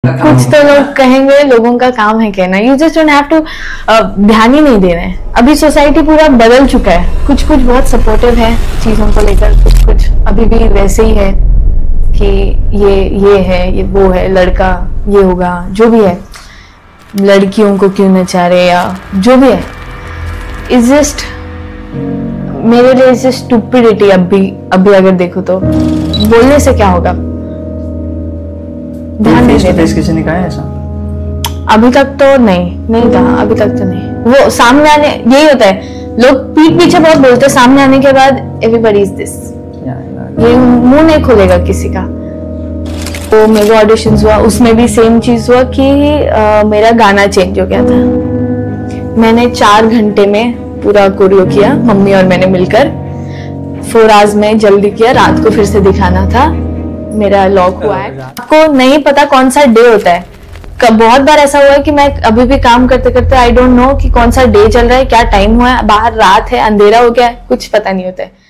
कुछ तो लोग कहेंगे लोगों का काम है कहना, you just don't have to, ध्यान ही नहीं दे रहे हैं। अभी सोसाइटी पूरा बदल चुका है, कुछ कुछ बहुत सपोर्टिव है चीजों को लेकर, कुछ कुछ अभी भी वैसे ही है कि ये है, ये वो है, लड़का ये होगा, जो भी है, लड़कियों को क्यों नचा रहे या जो भी है, इज जस्ट मेरे लिए इज जस्ट स्टूपिडिटी। अभी अगर देखो तो बोलने से क्या होगा, ध्यान नहीं देते। किसी ने कहा है ऐसा? अभी तक तो नहीं कहा, अभी तक तो नहीं। वो सामने आने, यही होता है, लोग पीठ पीछे बहुत बोलते हैं, सामने आने के बाद एवरीबॉडी इज दिस, ये मुंह नहीं खोलेगा किसी का। तो मेरे ऑडिशंस हुआ, उसमें भी सेम चीज हुआ कि मेरा गाना चेंज हो गया था। मैंने 4 घंटे में पूरा कोरियो किया, मम्मी और मैंने मिलकर 4 आवर्स में जल्दी किया, रात को फिर से दिखाना था, मेरा लॉक हुआ है। आपको नहीं पता कौन सा डे होता है, बहुत बार ऐसा हुआ है कि मैं अभी भी काम करते करते आई डोंट नो कि कौन सा डे चल रहा है, क्या टाइम हुआ है, बाहर रात है, अंधेरा हो गया है, कुछ पता नहीं होता है।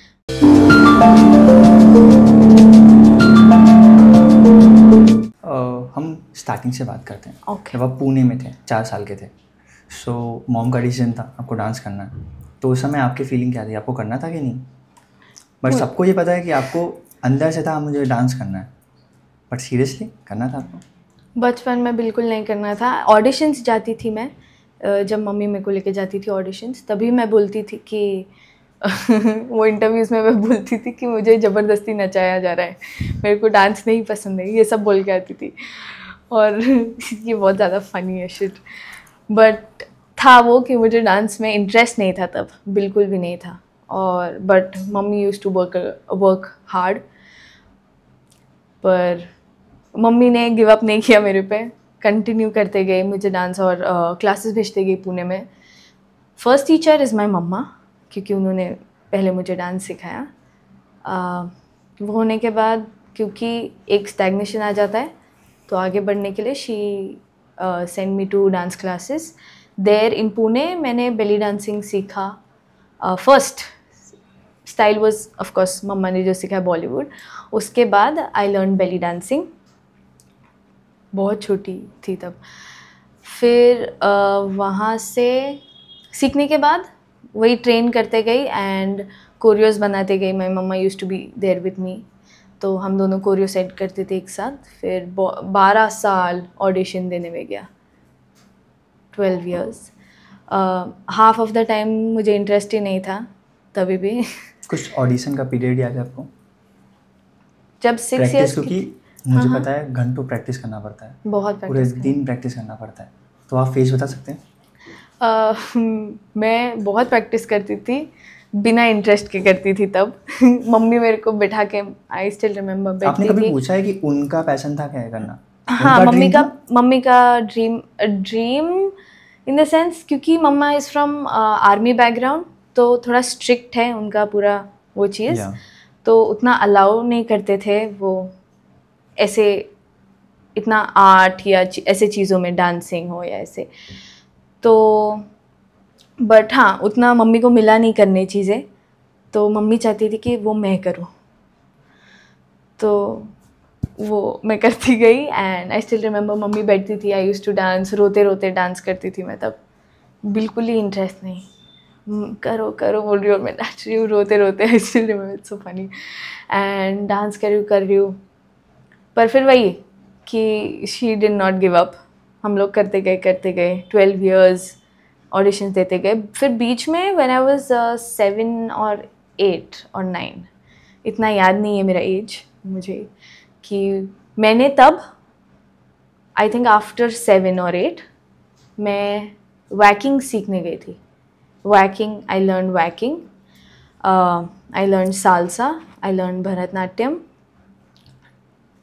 हम स्टार्टिंग से बात करते हैं। Okay. जब आप पुणे में थे, 4 साल के थे, सो मॉम का डिसीजन था आपको डांस करना है, तो उस समय आपकी फीलिंग क्या थी, आपको करना था कि नहीं? बट सबको ये पता है कि आपको अंदर से था मुझे डांस करना है, बट सीरियसली करना था आपको? बचपन में बिल्कुल नहीं करना था। ऑडिशंस जाती थी मैं, जब मम्मी मेरे को लेके जाती थी ऑडिशंस, तभी मैं बोलती थी कि वो इंटरव्यूज़ में मैं बोलती थी कि मुझे ज़बरदस्ती नचाया जा रहा है, मेरे को डांस नहीं पसंद है, ये सब बोल के आती थी। और ये बहुत ज़्यादा फ़नी है शिट, बट था वो कि मुझे डांस में इंटरेस्ट नहीं था तब, बिल्कुल भी नहीं था। और but mummy used to work hard, पर मम्मी ने गिव अप नहीं किया मेरे पे, कंटिन्यू करते गए, मुझे डांस और क्लासेस भेजते गए पुणे में। फर्स्ट टीचर इज़ माय मम्मा, क्योंकि उन्होंने पहले मुझे डांस सिखाया। वो होने के बाद क्योंकि एक स्टैग्नेशन आ जाता है, तो आगे बढ़ने के लिए she send me to dance classes there in Pune. मैंने बेली डांसिंग सीखा। First style was of course मम्मा ने जो सिखाया बॉलीवुड, उसके बाद आई लर्न बेली डांसिंग, बहुत छोटी थी तब। फिर वहाँ से सीखने के बाद वही ट्रेन करते गई एंड कोरियोस बनाते गई। My mamma used to be there with me, तो हम दोनों कोरियो सेट करते थे एक साथ। फिर 12 साल ऑडिशन देने में गया, 12 years। Half of the time मुझे इंटरेस्ट ही नहीं था तभी भी। कुछ ऑडिशन का पीरियड याद है आपको? जब 6 years क्योंकि मुझे पता है घंटों प्रैक्टिस करना पड़ता है, बहुत पूरे दिन प्रैक्टिस करना पड़ता है, तो आप फेस बता सकते हैं? मैं बहुत प्रैक्टिस करती थी, बिना इंटरेस्ट के करती थी तब। मम्मी मेरे को बैठा के, आई स्टिल रिमेम्बर, बैठती थी। आपने कभी पूछा है कि उनका पैशन था क्या करना? हाँ, मम्मी का ड्रीम इन द सेंस, क्योंकि मम्मा इज़ फ्रॉम आर्मी बैकग्राउंड, तो थोड़ा स्ट्रिक्ट है उनका पूरा वो चीज़, तो उतना अलाउ नहीं करते थे वो ऐसे इतना आर्ट या ऐसे चीज़ों में, डांसिंग हो या ऐसे। तो बट हाँ, उतना मम्मी को मिला नहीं करने चीज़ें, तो मम्मी चाहती थी कि वो मैं करूँ, तो वो मैं करती गई। And I still remember mummy बैठती थी, आई यूज्ड टू डांस, रोते रोते डांस करती थी मैं तब, बिल्कुल ही इंटरेस्ट नहीं, करो करो बोल रही हूँ और मैं नाच रही हूँ रोते रोते। I still remember, it's so funny. And dance कर रही हूँ, पर फिर वही कि she did not give up, हम लोग करते गए 12 years ऑडिशंस देते गए। फिर बीच में व्हेन आई वाज 7 और 8 और 9, इतना याद नहीं है मेरा एज मुझे, कि मैंने तब आई थिंक आफ्टर 7 और 8 मैं वैकिंग सीखने गई थी। Waacking, I learn waacking, I learn salsa, I learn Bharatanatyam,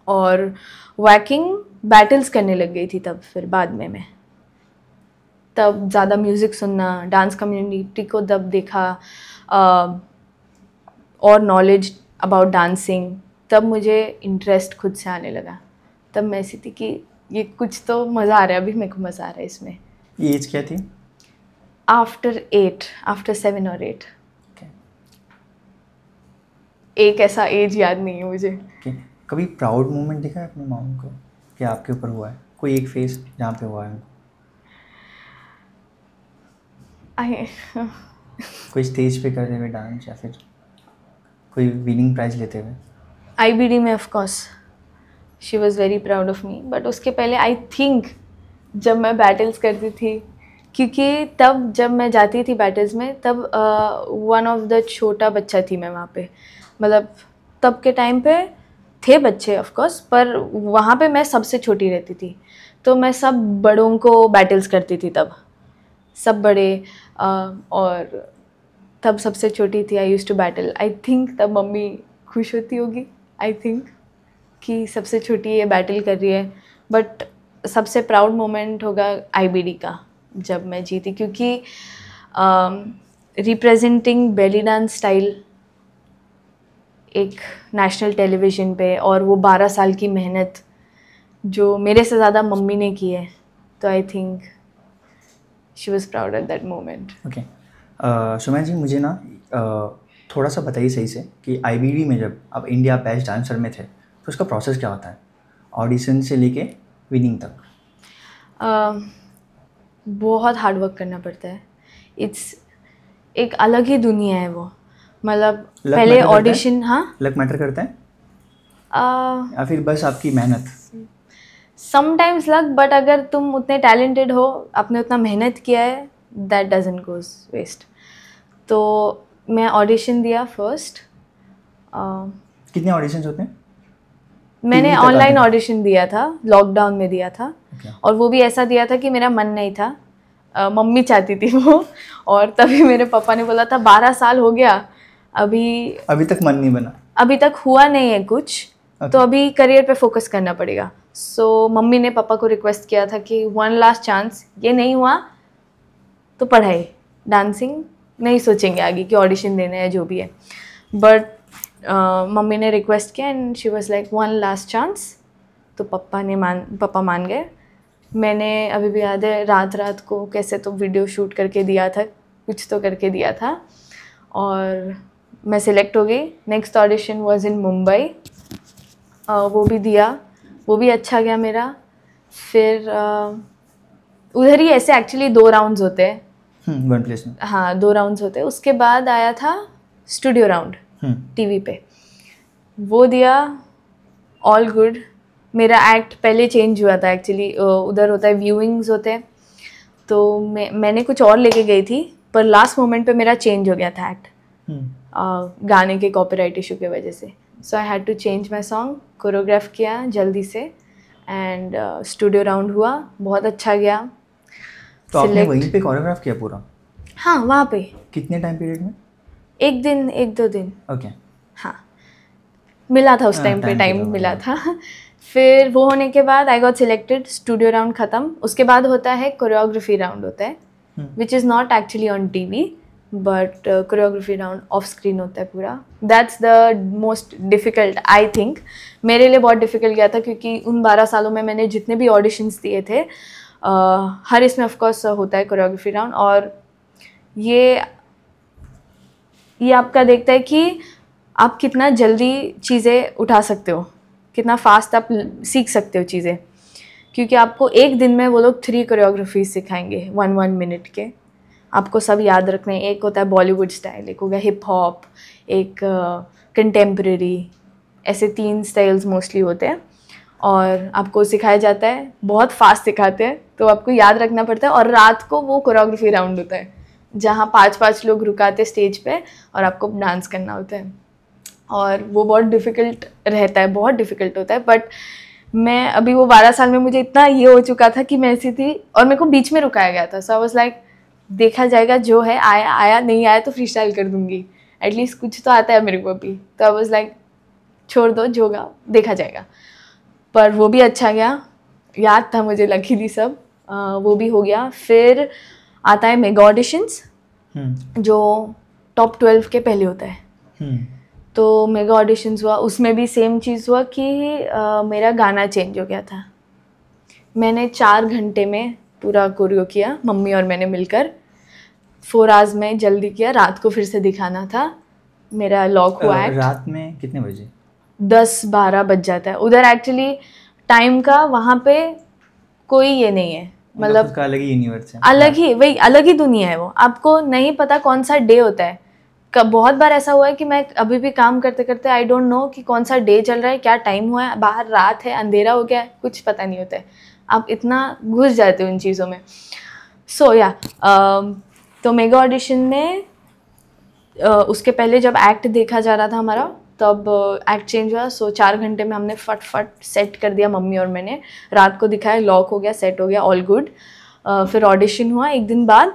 और वैकिंग बैटल्स करने लग गई थी तब। फिर बाद में मैं तब ज़्यादा म्यूज़िक सुनना, डांस कम्युनिटी को तब देखा, और नॉलेज अबाउट डांसिंग, तब मुझे इंटरेस्ट खुद से आने लगा। तब मैं ऐसी थी कि ये कुछ तो मज़ा आ रहा है, अभी मेरे को मज़ा आ रहा है इसमें। ये एज क्या थी? आफ्टर 7 और 8। एक ऐसा एज याद नहीं है मुझे। कभी प्राउड मोमेंट दिखा है अपनी मॉम को कि आपके ऊपर हुआ है? कोई एक फेस जहाँ पे हुआ है? कोई स्टेज पे करते हुए डांस या फिर कोई विनिंग प्राइज लेते हुए? IBD में of course she was very proud of me, but उसके पहले आई थिंक जब मैं बैटल्स करती थी, क्योंकि तब जब मैं जाती थी बैटल्स में तब वन ऑफ द छोटा बच्चा थी मैं वहाँ पे, मतलब तब के टाइम पे थे बच्चे ऑफ कोर्स, पर वहाँ पे मैं सबसे छोटी रहती थी, तो मैं सब बड़ों को बैटल्स करती थी तब, सब बड़े और तब सबसे छोटी थी, I use to battle. I think तब मम्मी खुश होती होगी, आई थिंक कि सबसे छोटी ये बैटल कर रही है, बट सबसे प्राउड मोमेंट होगा IBD का जब मैं जीती, क्योंकि रिप्रेजेंटिंग बेली डांस स्टाइल एक नेशनल टेलीविज़न पे, और वो 12 साल की मेहनत जो मेरे से ज़्यादा मम्मी ने की है, तो I think she was proud at that moment. Okay, Suman ji मुझे ना थोड़ा सा बताइए सही से कि IBD में जब आप इंडिया बेस्ट डांसर में थे तो उसका प्रोसेस क्या होता है, ऑडिशन से लेके विनिंग तक? बहुत हार्ड वर्क करना पड़ता है, इट्स एक अलग ही दुनिया है वो, मतलब पहले ऑडिशन, हाँ लक मैटर करता है या फिर बस आपकी मेहनत? समटाइम्स लक, बट अगर तुम उतने टैलेंटेड हो, आपने उतना मेहनत किया है, दैट डजंट गोज वेस्ट। तो मैं ऑडिशन दिया फर्स्ट। कितने ऑडिशंस होते हैं? मैंने ऑनलाइन ऑडिशन दिया था, लॉकडाउन में दिया था। और वो भी ऐसा दिया था कि मेरा मन नहीं था, मम्मी चाहती थी वो, और तभी मेरे पापा ने बोला था 12 साल हो गया, अभी तक मन नहीं बना, अभी तक हुआ नहीं है कुछ, तो अभी करियर पे फोकस करना पड़ेगा। सो मम्मी ने पापा को रिक्वेस्ट किया था कि वन लास्ट चांस, ये नहीं हुआ तो पढ़ाई, डांसिंग नहीं सोचेंगे आगे कि ऑडिशन देना है जो भी है। बट मम्मी ने रिक्वेस्ट किया and she was like one last chance, तो पापा मान गए। मैंने अभी भी याद है रात को कैसे तो वीडियो शूट करके दिया था, कुछ तो करके दिया था, और मैं सिलेक्ट हो गई। Next audition was in Mumbai, वो भी दिया, वो भी अच्छा गया मेरा। फिर उधर ही ऐसे एक्चुअली 2 राउंड्स होते हैं, वन प्लेस में, हाँ 2 राउंड्स होते हैं। उसके बाद आया था स्टूडियो राउंड टीवी पे, वो दिया, ऑल गुड। मेरा एक्ट पहले चेंज हुआ था एक्चुअली, उधर होता है व्यूइंग्स होते हैं, तो मैंने कुछ और लेके गई थी, पर लास्ट मोमेंट पे मेरा चेंज हो गया था एक्ट, गाने के कॉपीराइट इशू की वजह से। So I had to change my song, choreograph किया जल्दी से, एंड स्टूडियो राउंड हुआ, बहुत अच्छा गया। तो आपने वहीं पे कोरियोग्राफ किया पूरा? हाँ, वहाँ पे। कितने टाइम पीरियड में? 1 दिन 1-2 दिन। ओके। हाँ, मिला था उस टाइम पे, टाइम मिला था। फिर वो होने के बाद I got selected, studio round ख़त्म। उसके बाद होता है कोरियोग्राफी राउंड होता है, which is not actually on TV, but choreography round of screen होता है पूरा। That's the most difficult, I think मेरे लिए बहुत डिफ़िकल्ट गया था, क्योंकि उन 12 सालों में मैंने जितने भी ऑडिशंस दिए थे, हर इसमें ऑफकोर्स होता है कोरियोग्राफी राउंड। और ये आपका देखता है कि आप कितना जल्दी चीज़ें उठा सकते हो, कितना फास्ट आप सीख सकते हो चीज़ें, क्योंकि आपको एक दिन में वो लोग 3 कोरियोग्राफी सिखाएंगे 1 मिनट के, आपको सब याद रखने हैं। एक होता है बॉलीवुड स्टाइल, एक हो गया हिप हॉप, एक कंटेम्प्रेरी, ऐसे 3 स्टाइल्स मोस्टली होते हैं, और आपको सिखाया जाता है, बहुत फास्ट सिखाते हैं, तो आपको याद रखना पड़ता है। और रात को वो कोरियोग्राफी राउंड होता है, जहाँ 5-5 लोग रुकाते स्टेज पे और आपको डांस करना होता है, और वो बहुत डिफ़िकल्ट रहता है, बहुत डिफ़िकल्ट होता है। बट मैं अभी वो 12 साल में मुझे इतना ये हो चुका था कि मैं ऐसी थी, और मेरे को बीच में रुकाया गया था। सो आई वाज लाइक देखा जाएगा, जो है आया, नहीं आया तो फ्री स्टाइल कर दूँगी, एटलीस्ट कुछ तो आता है मेरे को अभी। तो आई वाज लाइक छोड़ दो, जो होगा देखा जाएगा। पर वो भी अच्छा गया, याद था मुझे लकीली सब, वो भी हो गया। फिर आता है मेगा ऑडिशंस, जो टॉप 12 के पहले होता है। तो मेगा ऑडिशंस हुआ, उसमें भी सेम चीज़ हुआ कि मेरा गाना चेंज हो गया था। मैंने 4 घंटे में पूरा कोरियो किया, मम्मी और मैंने मिलकर 4 आवर्स में जल्दी किया। रात को फिर से दिखाना था, मेरा लॉक हुआ एक्ट। रात में कितने बजे? 10-12 बज जाता है उधर एक्चुअली टाइम का, वहाँ पे कोई ये नहीं है, मतलब उसका अलग ही यूनिवर्स है, अलग ही, वही अलग ही दुनिया है वो। आपको नहीं पता कौन सा डे होता है। बहुत बार ऐसा हुआ है कि मैं अभी भी काम करते करते आई डोंट नो कि कौन सा डे चल रहा है, क्या टाइम हुआ है, बाहर रात है, अंधेरा हो गया है, कुछ पता नहीं होता है। आप इतना घुस जाते हो इन चीज़ों में। सो या तो मेगा ऑडिशन में उसके पहले जब एक्ट देखा जा रहा था हमारा, तब एक्ट चेंज हुआ। सो 4 घंटे में हमने फट सेट कर दिया, मम्मी और मैंने। रात को दिखाया, लॉक हो गया, सेट हो गया, ऑल गुड। फिर ऑडिशन हुआ 1 दिन बाद,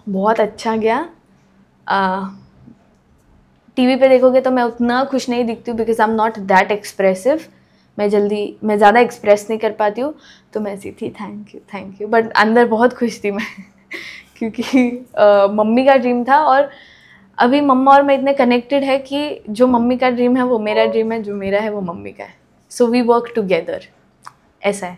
बहुत अच्छा गया। टीवी पे देखोगे तो मैं उतना खुश नहीं दिखती हूँ, because I am not that expressive. मैं ज़्यादा एक्सप्रेस नहीं कर पाती हूँ, तो मैं ऐसी थी थैंक यू, बट अंदर बहुत खुश थी मैं क्योंकि मम्मी का ड्रीम था, और अभी मम्मा और मैं इतने कनेक्टेड है कि जो मम्मी का ड्रीम है वो मेरा ड्रीम है, जो मेरा है वो मम्मी का है। सो वी वर्क टुगेदर, ऐसा है,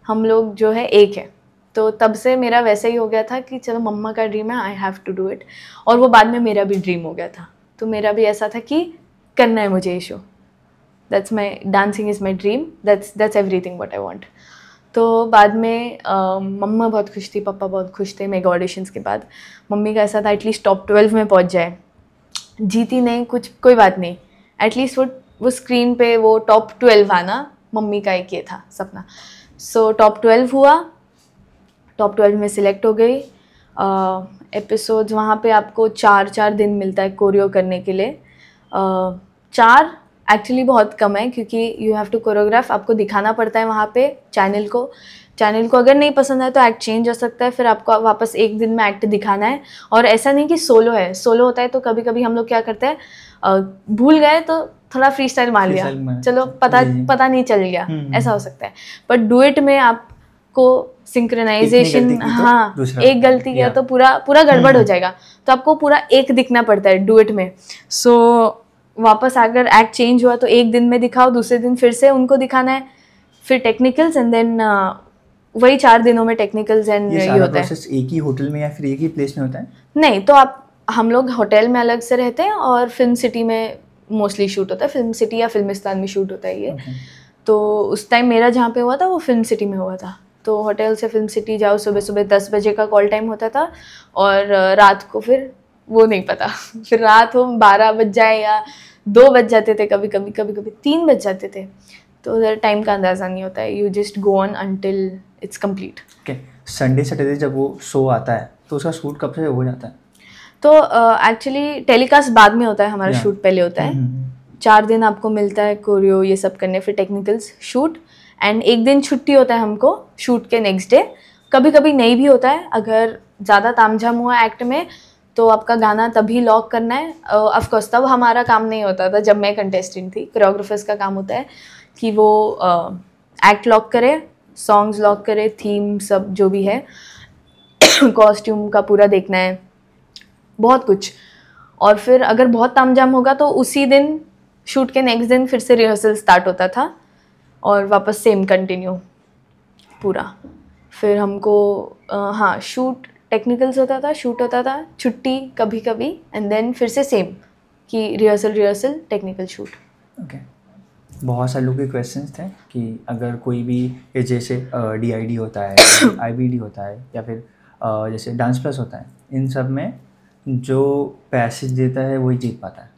हम लोग जो है एक है। तो तब से मेरा वैसे ही हो गया था कि चलो मम्मा का ड्रीम है, I have to do it. और वो बाद में मेरा भी ड्रीम हो गया था, तो मेरा भी ऐसा था कि करना है मुझे ये show. That's my dancing is my dream, that's everything what I want. तो बाद में मम्मा बहुत खुश थी, पापा बहुत खुश थे। मेगा ऑडिशंस के बाद मम्मी का ऐसा था एटलीस्ट टॉप 12 में पहुंच जाए, जीती नहीं कुछ कोई बात नहीं, एटलीस्ट वो स्क्रीन पे वो टॉप 12 आना, मम्मी का एक ये था सपना। सो टॉप 12 हुआ, टॉप 12 में सिलेक्ट हो गई। एपिसोड्स वहाँ पे आपको 4 दिन मिलता है कोरियो करने के लिए। 4 एक्चुअली बहुत कम है, क्योंकि यू हैव टू कोरियोग्राफ, आपको दिखाना पड़ता है वहाँ पे चैनल को अगर नहीं पसंद है तो एक्ट चेंज हो सकता है, फिर आपको वापस 1 दिन में एक्ट दिखाना है। और ऐसा नहीं कि सोलो है, सोलो होता है तो कभी कभी हम लोग क्या करते हैं, भूल गए तो थोड़ा फ्री स्टाइल मार लिया, चलो पता नहीं चल गया, ऐसा हो सकता है। बट डुएट में आपको सिंक्रोनाइजेशन, हाँ, एक गलती किया तो पूरा गड़बड़ हो जाएगा, तो आपको पूरा एक दिखना पड़ता है डुएट में। सो वापस अगर एक्ट चेंज हुआ तो 1 दिन में दिखाओ, दूसरे दिन फिर से उनको दिखाना है, फिर टेक्निकल्स, एंड देन वही 4 दिनों में टेक्निकल्स एंड ये होता है। एक ही होटल में या फिर एक ही प्लेस में होता है? नहीं, तो हम लोग होटल में अलग से रहते हैं, और फिल्म सिटी में मोस्टली शूट होता है, फिल्म सिटी या फिल्मिस्तान में शूट होता है ये। तो उस टाइम मेरा जहाँ पे हुआ था वो फिल्म सिटी में हुआ था। तो होटल से फिल्म सिटी जाओ, सुबह 10 बजे का कॉल टाइम होता था, और रात को फिर वो नहीं पता फिर रात हो 12 बज जाए या 2 बज जाते थे, कभी कभी 3 बज जाते थे। तो उधर टाइम का अंदाज़ा नहीं होता है, you just go on until it's complete. Okay, Sunday Saturday जब वो शो आता है तो उसका शूट कब से हो जाता है? तो एक्चुअली टेलीकास्ट बाद में होता है, हमारा शूट पहले होता है। 4 दिन आपको मिलता है कोरियो ये सब करने, फिर टेक्निकल्स, शूट, एंड 1 दिन छुट्टी होता है हमको शूट के नेक्स्ट डे। कभी कभी नहीं भी होता है, अगर ज़्यादा तामझाम हुआ एक्ट में तो आपका गाना तभी लॉक करना है। ऑफकोर्स तब हमारा काम नहीं होता था, जब मैं कंटेस्टेंट थी। कोरियोग्राफर्स का काम होता है कि वो एक्ट लॉक करे, सॉन्ग्स लॉक करे, थीम सब जो भी है कॉस्ट्यूम का पूरा देखना है, बहुत कुछ। और फिर अगर बहुत तामझाम होगा तो उसी दिन शूट के नेक्स्ट दिन फिर से रिहर्सल स्टार्ट होता था, और वापस सेम कंटिन्यू पूरा। फिर हमको हाँ, शूट टेक्निकल्स होता था, शूट होता था, छुट्टी कभी कभी, एंड देन फिर से सेम कि रिहर्सल टेक्निकल शूट। ओके, बहुत सारे लोगों के क्वेश्चंस थे कि अगर कोई भी जैसे DID होता है IBD होता है या फिर जैसे डांस प्लस होता है, इन सब में जो पैसे देता है वही जीत पाता है।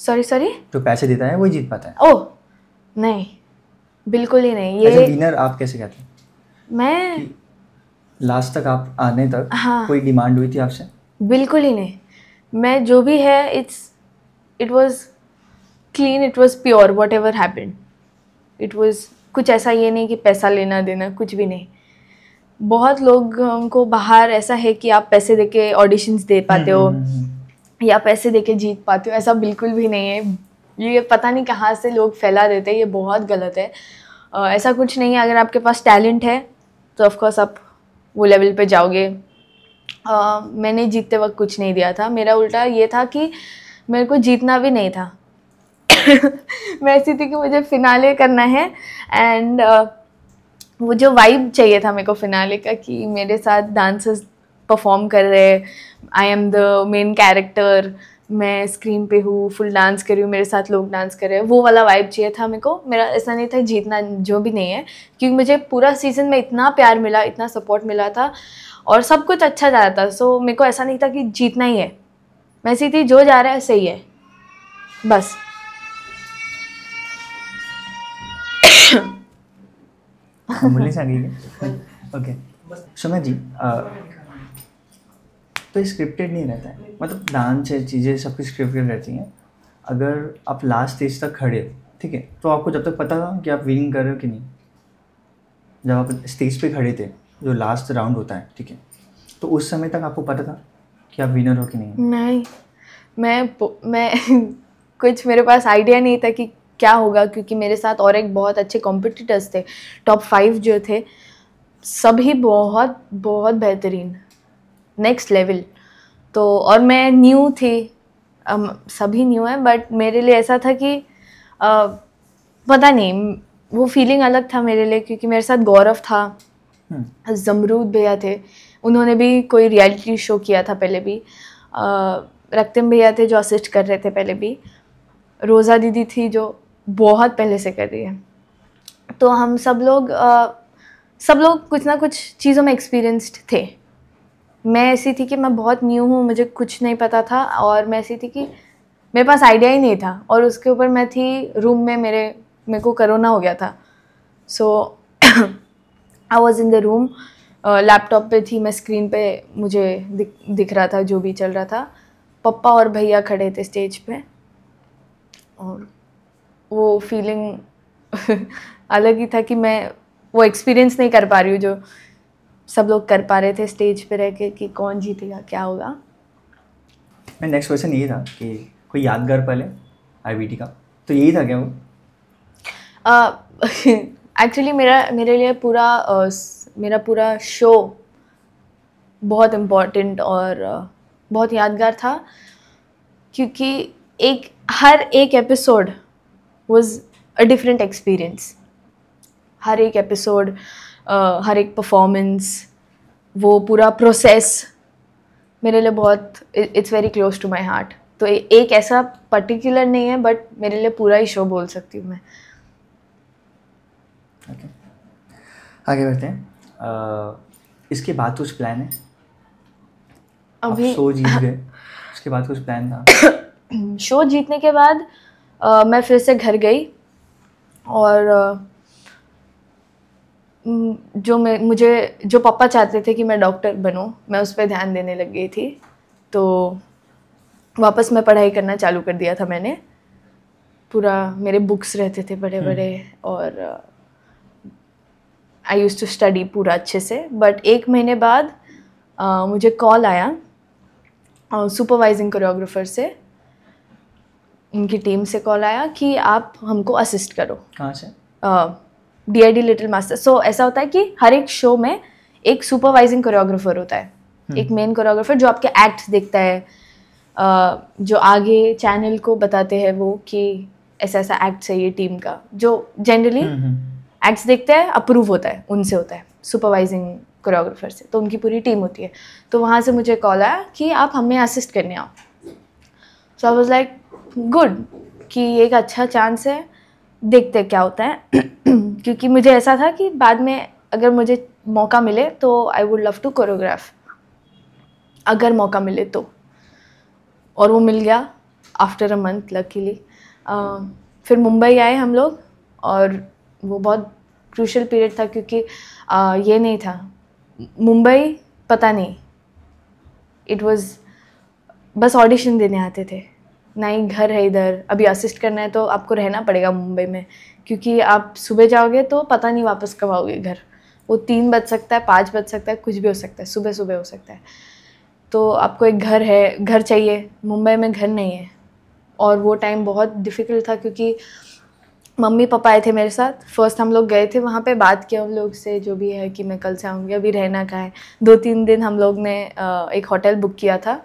सॉरी जो पैसे देता है वही जीत पाता है? ओह नहीं, बिल्कुल ही नहीं। ये एज ए विनर आप कैसे कहते हैं? मैं लास्ट तक आप आने तक हाँ, कोई डिमांड हुई थी आपसे? बिल्कुल ही नहीं। मैं जो भी है it was clean, it was pure, what ever happened it was. कुछ ऐसा ये नहीं कि पैसा लेना देना, कुछ भी नहीं। बहुत लोगों को बाहर ऐसा है कि आप पैसे देके ऑडिशंस दे पाते हो या पैसे देके जीत पाते हो, ऐसा बिल्कुल भी नहीं है। ये पता नहीं कहाँ से लोग फैला देते हैं, ये बहुत गलत है। ऐसा कुछ नहीं है। अगर आपके पास टैलेंट है तो ऑफकोर्स आप वो लेवल पे जाओगे। मैंने जीतते वक्त कुछ नहीं दिया था, मेरा उल्टा ये था कि मेरे को जीतना भी नहीं था मैं ऐसी थी कि मुझे फिनाले करना है, एंड वो जो वाइब चाहिए था मेरे को फिनाले का, कि मेरे साथ डांसर्स परफॉर्म कर रहे, I am the main character, मैं स्क्रीन पे हूँ, फुल डांस कर रही हूँ, मेरे साथ लोग डांस कर रहे हैं, वो वाला वाइब चाहिए था मेरे को। मेरा ऐसा नहीं था जीतना जो भी नहीं है, क्योंकि मुझे पूरा सीज़न में इतना प्यार मिला, इतना सपोर्ट मिला था और सब कुछ अच्छा जा रहा था। सो मेरे को ऐसा नहीं था कि जीतना ही है, मैं ऐसी थी जो जा रहा है सही है बस। एम्बुलेंस आ गई है। ओके सुमित जी, तो स्क्रिप्टेड नहीं रहता है, मतलब डांस है, चीज़ें सब कुछ स्क्रिप्टेड रहती हैं। अगर आप लास्ट स्टेज तक खड़े हो, ठीक है, तो आपको जब तक पता था कि आप विनिंग कर रहे हो कि नहीं, जब आप स्टेज पे खड़े थे, जो लास्ट राउंड होता है, ठीक है, तो उस समय तक आपको पता था कि आप विनर हो कि नहीं? नहीं, मैं कुछ मेरे पास आइडिया नहीं था कि क्या होगा, क्योंकि मेरे साथ और एक बहुत अच्छे कॉम्पिटिटर्स थे, टॉप 5 जो थे, सभी बहुत बहुत बेहतरीन, नेक्स्ट लेवल। तो और मैं न्यू थी, सभी न्यू हैं, बट मेरे लिए ऐसा था कि पता नहीं, वो फीलिंग अलग था मेरे लिए, क्योंकि मेरे साथ गौरव था, जमरूद भैया थे, उन्होंने भी कोई रियलिटी शो किया था पहले भी, रक्तम भैया थे जो असिस्ट कर रहे थे पहले भी, रोज़ा दीदी थी जो बहुत पहले से कर रही है। तो हम सब लोग कुछ ना कुछ चीज़ों में एक्सपीरियंस्ड थे। मैं ऐसी थी कि मैं बहुत न्यू हूँ, मुझे कुछ नहीं पता था, और मैं ऐसी थी कि मेरे पास आइडिया ही नहीं था, और उसके ऊपर मैं थी रूम में, मेरे को कोरोना हो गया था। So I was in the room, laptop पे थी मैं, स्क्रीन पे मुझे दिख रहा था जो भी चल रहा था। पप्पा और भैया खड़े थे स्टेज पे, और वो फीलिंग अलग ही था कि मैं वो एक्सपीरियंस नहीं कर पा रही हूँ जो सब लोग कर पा रहे थे स्टेज पे रह के, कि कौन जीतेगा क्या होगा। मैं नेक्स्ट क्वेश्चन ये था कि कोई यादगार पल है आईबीटी का, तो यही था क्या वो? एक्चुअली मेरे लिए मेरा पूरा शो बहुत इम्पोर्टेंट और बहुत यादगार था, क्योंकि हर एक episode was a different experience. हर एक एपिसोड, हर एक परफॉर्मेंस, वो पूरा प्रोसेस मेरे लिए बहुत, it's very close to my heart. तो एक ऐसा पर्टिकुलर नहीं है, बट मेरे लिए पूरा ही शो बोल सकती हूँ मैं। ओके, आगे बढ़ते हैं। इसके बाद कुछ प्लान है? अभी आप शो जीत गए, उसके बाद कुछ प्लान था? शो जीतने के बाद मैं फिर से घर गई, और जो पापा चाहते थे कि मैं डॉक्टर बनूं, मैं उस पर ध्यान देने लग गई थी। तो वापस मैं पढ़ाई करना चालू कर दिया था मैंने, पूरा मेरे बुक्स रहते थे बड़े बड़े, और आई यूज़ टू स्टडी पूरा अच्छे से। बट 1 महीने बाद मुझे कॉल आया सुपरवाइजिंग कोरियोग्राफर से, उनकी टीम से कॉल आया कि आप हमको असिस्ट करो। कहाँ से? DID little master. सो ऐसा होता है कि हर एक शो में एक सुपरवाइजिंग कोरियोग्राफर होता है, एक मेन कोरियोग्राफर जो आपके एक्ट देखता है, जो आगे चैनल को बताते हैं वो कि ऐसा ऐसा एक्ट चाहिए टीम का, जो जनरली एक्ट्स देखते हैं, अप्रूव होता है उनसे, होता है सुपरवाइजिंग कोरियोग्राफर से, तो उनकी पूरी टीम होती है। तो वहाँ से मुझे कॉल आया कि आप हमें असिस्ट करने आओ। सो आई वाज लाइक गुड, कि ये एक अच्छा चांस है, देखते क्या होता है। क्योंकि मुझे ऐसा था कि बाद में अगर मुझे मौका मिले तो I would love to choreograph, अगर मौका मिले तो। और वो मिल गया आफ्टर अ मंथ लकीली। फिर मुंबई आए हम लोग, और वो बहुत क्रूशल पीरियड था, क्योंकि ये नहीं था मुंबई, पता नहीं, इट वाज बस ऑडिशन देने आते थे, ना ही घर है इधर। अभी असिस्ट करना है तो आपको रहना पड़ेगा मुंबई में, क्योंकि आप सुबह जाओगे तो पता नहीं वापस कब आओगे घर। वो 3 बज सकता है, 5 बज सकता है, कुछ भी हो सकता है, सुबह सुबह हो सकता है। तो आपको एक घर चाहिए, मुंबई में घर नहीं है। और वो टाइम बहुत डिफ़िकल्ट था, क्योंकि मम्मी पापा आए थे मेरे साथ। फर्स्ट हम लोग गए थे वहाँ पे, बात किया उन लोग से जो भी है कि मैं कल से आऊँगी, अभी रहना कहाँ है। 2-3 दिन हम लोग ने एक होटल बुक किया था,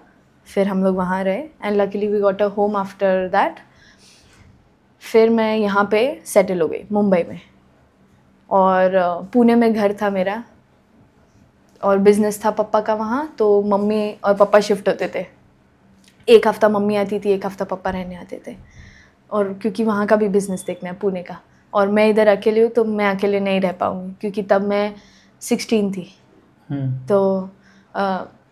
फिर हम लोग वहाँ रहे, and luckily we got a home after that. फिर मैं यहाँ पे सेटल हो गई मुंबई में, और पुणे में घर था मेरा, और बिज़नेस था पापा का वहाँ, तो मम्मी और पापा शिफ्ट होते थे। एक हफ़्ता मम्मी आती थी, एक हफ़्ता पापा रहने आते थे। और क्योंकि वहाँ का भी बिज़नेस देखना है पुणे का, और मैं इधर अकेले हूँ तो मैं अकेले नहीं रह पाऊँगी क्योंकि तब मैं 16 थी। तो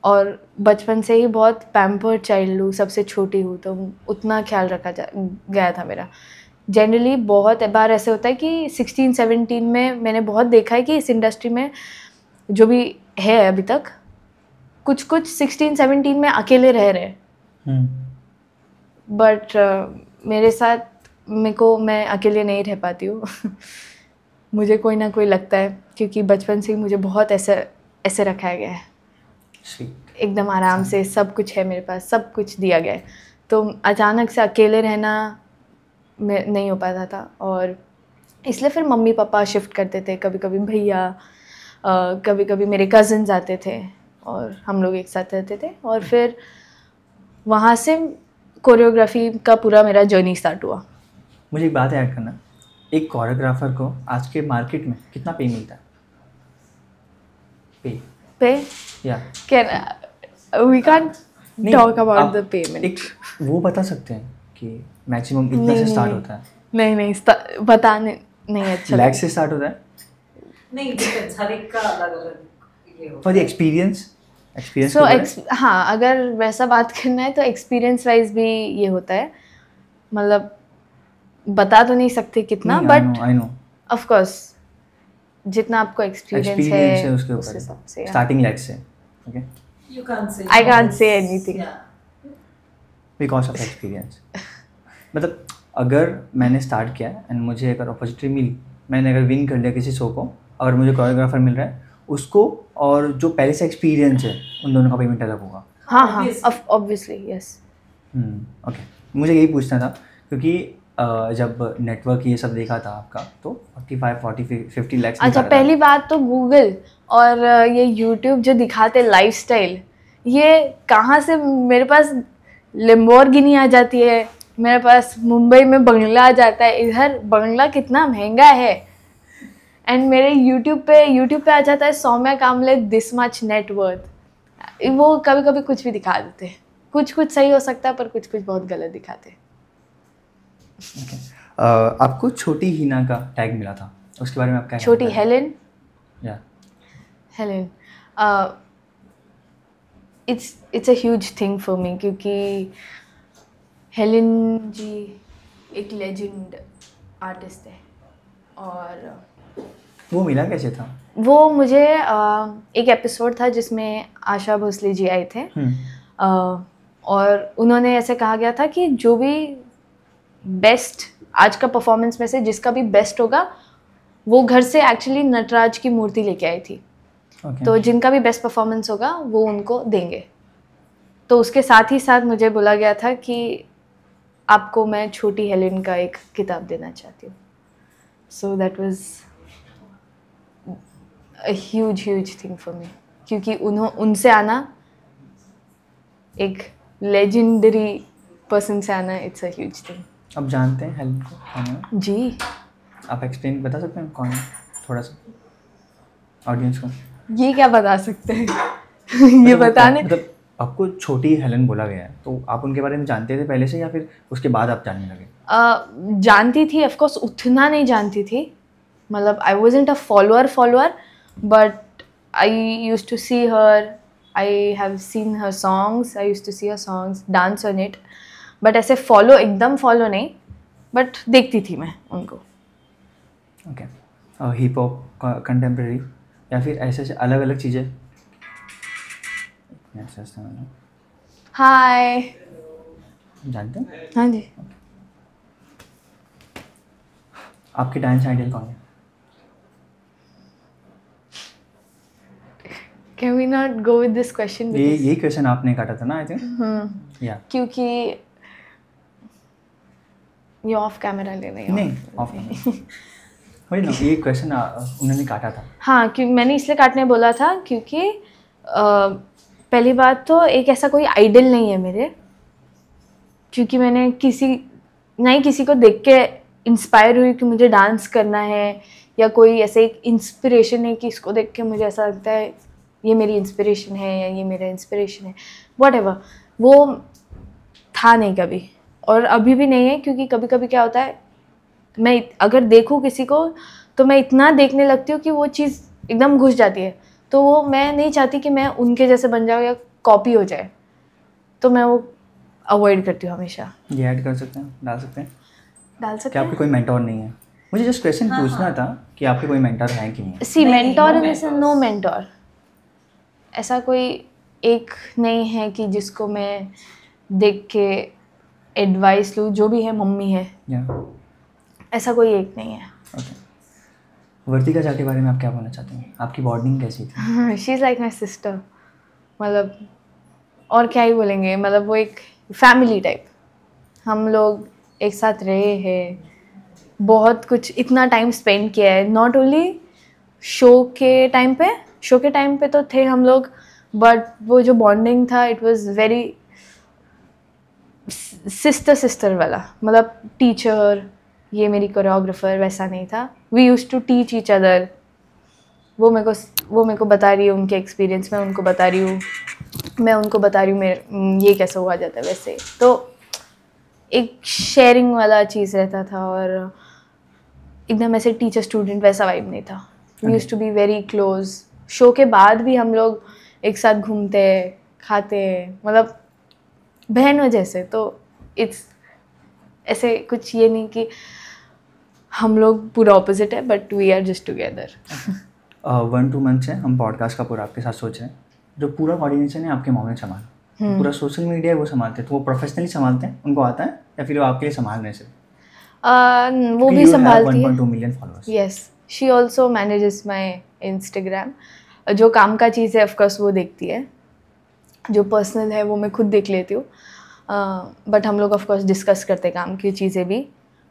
और बचपन से ही बहुत पैम्पर्ड चाइल्ड हूँ, सबसे छोटी हूँ, तो उतना ख्याल रखा गया था मेरा। जनरली बहुत बार ऐसे होता है कि 16-17 में मैंने बहुत देखा है कि इस इंडस्ट्री में जो भी है अभी तक, कुछ 16-17 में अकेले रह रहे हैं। बट मेरे साथ मैं अकेले नहीं रह पाती हूँ। मुझे कोई ना कोई लगता है, क्योंकि बचपन से ही मुझे बहुत ऐसे रखा गया है, एकदम आराम से, सब कुछ है मेरे पास, सब कुछ दिया गया है। तो अचानक से अकेले रहना नहीं हो पाता था, और इसलिए फिर मम्मी पापा शिफ्ट करते थे, कभी कभी भैया, कभी कभी मेरे कज़न्स आते थे और हम लोग एक साथ रहते थे। और फिर वहाँ से कोरियोग्राफी का पूरा मेरा जर्नी स्टार्ट हुआ। मुझे एक बात ऐड करना, एक कोरियोग्राफर को आज के मार्केट में कितना पे मिलता है? पे या we can't talk about the payment. एक वो बता सकते हैं कि मैक्सिमम इतना से स्टार्ट होता है? नहीं बताने नहीं अच्छा। लैक्स से स्टार्ट होता है? नहीं, हर एक का अलग-अलग फॉर द एक्सपीरियंस हाँ, अगर वैसा बात करना है तो एक्सपीरियंस वाइज भी ये होता है, मतलब बता तो नहीं सकते कितना, but I know of course जितना आपको एक्सपीरियंस है उसके ऊपर स्टार्टिंग लैक्स से। Okay, you can't say, I can't say anything because of experience. मतलब अगर मैंने स्टार्ट किया एंड मुझे अगर अपॉर्चुनिटी मिली, मैंने अगर विन कर लिया किसी शो को, अगर मुझे कोरियोग्राफर मिल रहा है उसको, और जो पहले से एक्सपीरियंस है, उन दोनों का पेमेंट अलग होगा। हाँ, ऑब्वियसली यस। ओके, मुझे यही पूछना था क्योंकि जब नेटवर्क ये सब देखा था आपका तो 45-40-50 लाख। अच्छा, पहली बात तो गूगल और ये यूट्यूब जो दिखाते लाइफस्टाइल, ये कहाँ से मेरे पास लैम्बोर्गिनी आ जाती है, मेरे पास मुंबई में बंगला आ जाता है, इधर बंगला कितना महंगा है, एंड मेरे यूट्यूब पे आ जाता है सौम्या कामले दिस मच नेटवर्थ। वो कभी कभी कुछ भी दिखा देते हैं, कुछ सही हो सकता है पर कुछ बहुत गलत दिखाते हैं। आपको छोटी हीना का टैग मिला था, उसके बारे में आप क्या? छोटी हेलेन, या Helen, it's a huge thing for me, क्योंकि हेलेन जी एक लेजेंड आर्टिस्ट है। और वो मिला कैसे था? वो मुझे एक एपिसोड था जिसमें आशा भोसले जी आए थे, और उन्होंने ऐसे कहा गया था कि जो भी बेस्ट आज का परफॉर्मेंस में से जिसका भी बेस्ट होगा, वो घर से एक्चुअली नटराज की मूर्ति लेके आई थी। तो जिनका भी बेस्ट परफॉर्मेंस होगा वो उनको देंगे। तो उसके साथ ही साथ मुझे बोला गया था कि आपको मैं छोटी हेलेन का एक किताब देना चाहती हूँ। So that was a huge thing for me, क्योंकि उनसे आना, एक लेजेंडरी पर्सन से आना, इट्स अ ह्यूज थिंग। आप जानते हैं हेलेन को? कौन है जी, आप एक्सप्लेन बता सकते हैं कौन है थोड़ा सा ऑडियंस को? ये क्या बता सकते हैं? ये बताने, मतलब आपको छोटी हेलेन बोला गया है, तो आप उनके बारे में जानते थे पहले से या फिर उसके बाद आप जानने लगे? जानती थी, ऑफ कोर्स उतना नहीं जानती थी, मतलब I wasn't a follower, but I used to see her, I have seen her songs, I used to see her songs, dance on it, but ऐसे एकदम फॉलो नहीं, बट देखती थी मैं उनको। ओके, हिप हॉप, कंटेम्प्रेरी या फिर ऐसे अलग अलग चीज़ें? हाय, जानते हैं? हाँ जी। आपके डांस आइडल कौन है? Can we not go with this question? ये क्वेश्चन आपने काटा था ना, आई थिंक। या क्योंकि ये ऑफ कैमरा ले रही नहीं, ऑफ वही ना, ये क्वेश्चन उन्होंने काटा था। हाँ, क्योंकि मैंने इसलिए काटने बोला था क्योंकि पहली बात तो एक ऐसा कोई आइडल नहीं है मेरे, क्योंकि मैंने किसी को देख के इंस्पायर हुई कि मुझे डांस करना है, या कोई ऐसे एक इंस्पिरेशन है कि इसको देख के मुझे ऐसा लगता है ये मेरी इंस्पिरेशन है या ये मेरा इंस्पिरेशन है, व्हाटएवर। वो था नहीं कभी, और अभी भी नहीं है, क्योंकि कभी कभी क्या होता है, मैं अगर देखूँ किसी को तो मैं इतना देखने लगती हूँ कि वो चीज़ एकदम घुस जाती है, तो वो मैं नहीं चाहती कि मैं उनके जैसे बन जाऊँ या कॉपी हो जाए, तो मैं वो अवॉइड करती हूँ हमेशा। ये ऐड कर सकते हैं, डाल सकते हैं डाल सकते क्या हैं? आपके कोई मेंटोर नहीं है? मुझे जस्ट क्वेश्चन पूछना था कि आपके कोई मेंटोर है कि नहीं? सी नहीं, mentor no in the no mentor, ऐसा कोई एक नहीं है कि जिसको मैं देख के एडवाइस लूँ, जो भी है मम्मी है, या ऐसा कोई एक नहीं है। ओके, वर्तिका झा के बारे में आप क्या बोलना चाहते हैं? आपकी बॉन्डिंग कैसी थी? She is like my sister, मतलब और क्या ही बोलेंगे, मतलब वो एक फैमिली टाइप, हम लोग एक साथ रहे हैं, बहुत कुछ इतना टाइम स्पेंड किया है, नॉट ओनली शो के टाइम पे तो थे हम लोग, बट वो जो बॉन्डिंग था इट वाज वेरी सिस्टर वाला, मतलब टीचर, ये मेरी कोरियोग्राफर, वैसा नहीं था। We used to teach each other, वो मेरे को बता रही है उनके एक्सपीरियंस, मैं उनको बता रही हूँ, मैं उनको बता रही हूँ मेरे ये कैसे हुआ जाता है वैसे, तो एक शेयरिंग वाला चीज़ रहता था, और एकदम ऐसे टीचर स्टूडेंट वैसा वाइब नहीं था। We used to be very close, show के बाद भी हम लोग एक साथ घूमते खाते, मतलब बहनों जैसे, तो इट्स ऐसे कुछ ये नहीं कि हम लोग पूरा ऑपोजिट है, but we are just together. 1-2 month से हम पॉडकास्ट का पूरा आपके साथ सोच रहे हैं, जो पूरा कोऑर्डिनेशन है आपके मॉम ने संभाला, पूरा सोशल मीडिया है वो संभालते हैं, तो वो प्रोफेशनली संभालते हैं, उनको आता है, या फिर वो आपके लिए संभाल रहे हैं? वो भी संभालती है। 1.2 million followers. Yes, she also manages my Instagram. जो काम का चीज़ है ऑफकोर्स वो देखती है, जो पर्सनल है वो मैं खुद देख लेती हूँ, बट हम लोग ऑफकोर्स डिस्कस करते काम की चीज़ें भी,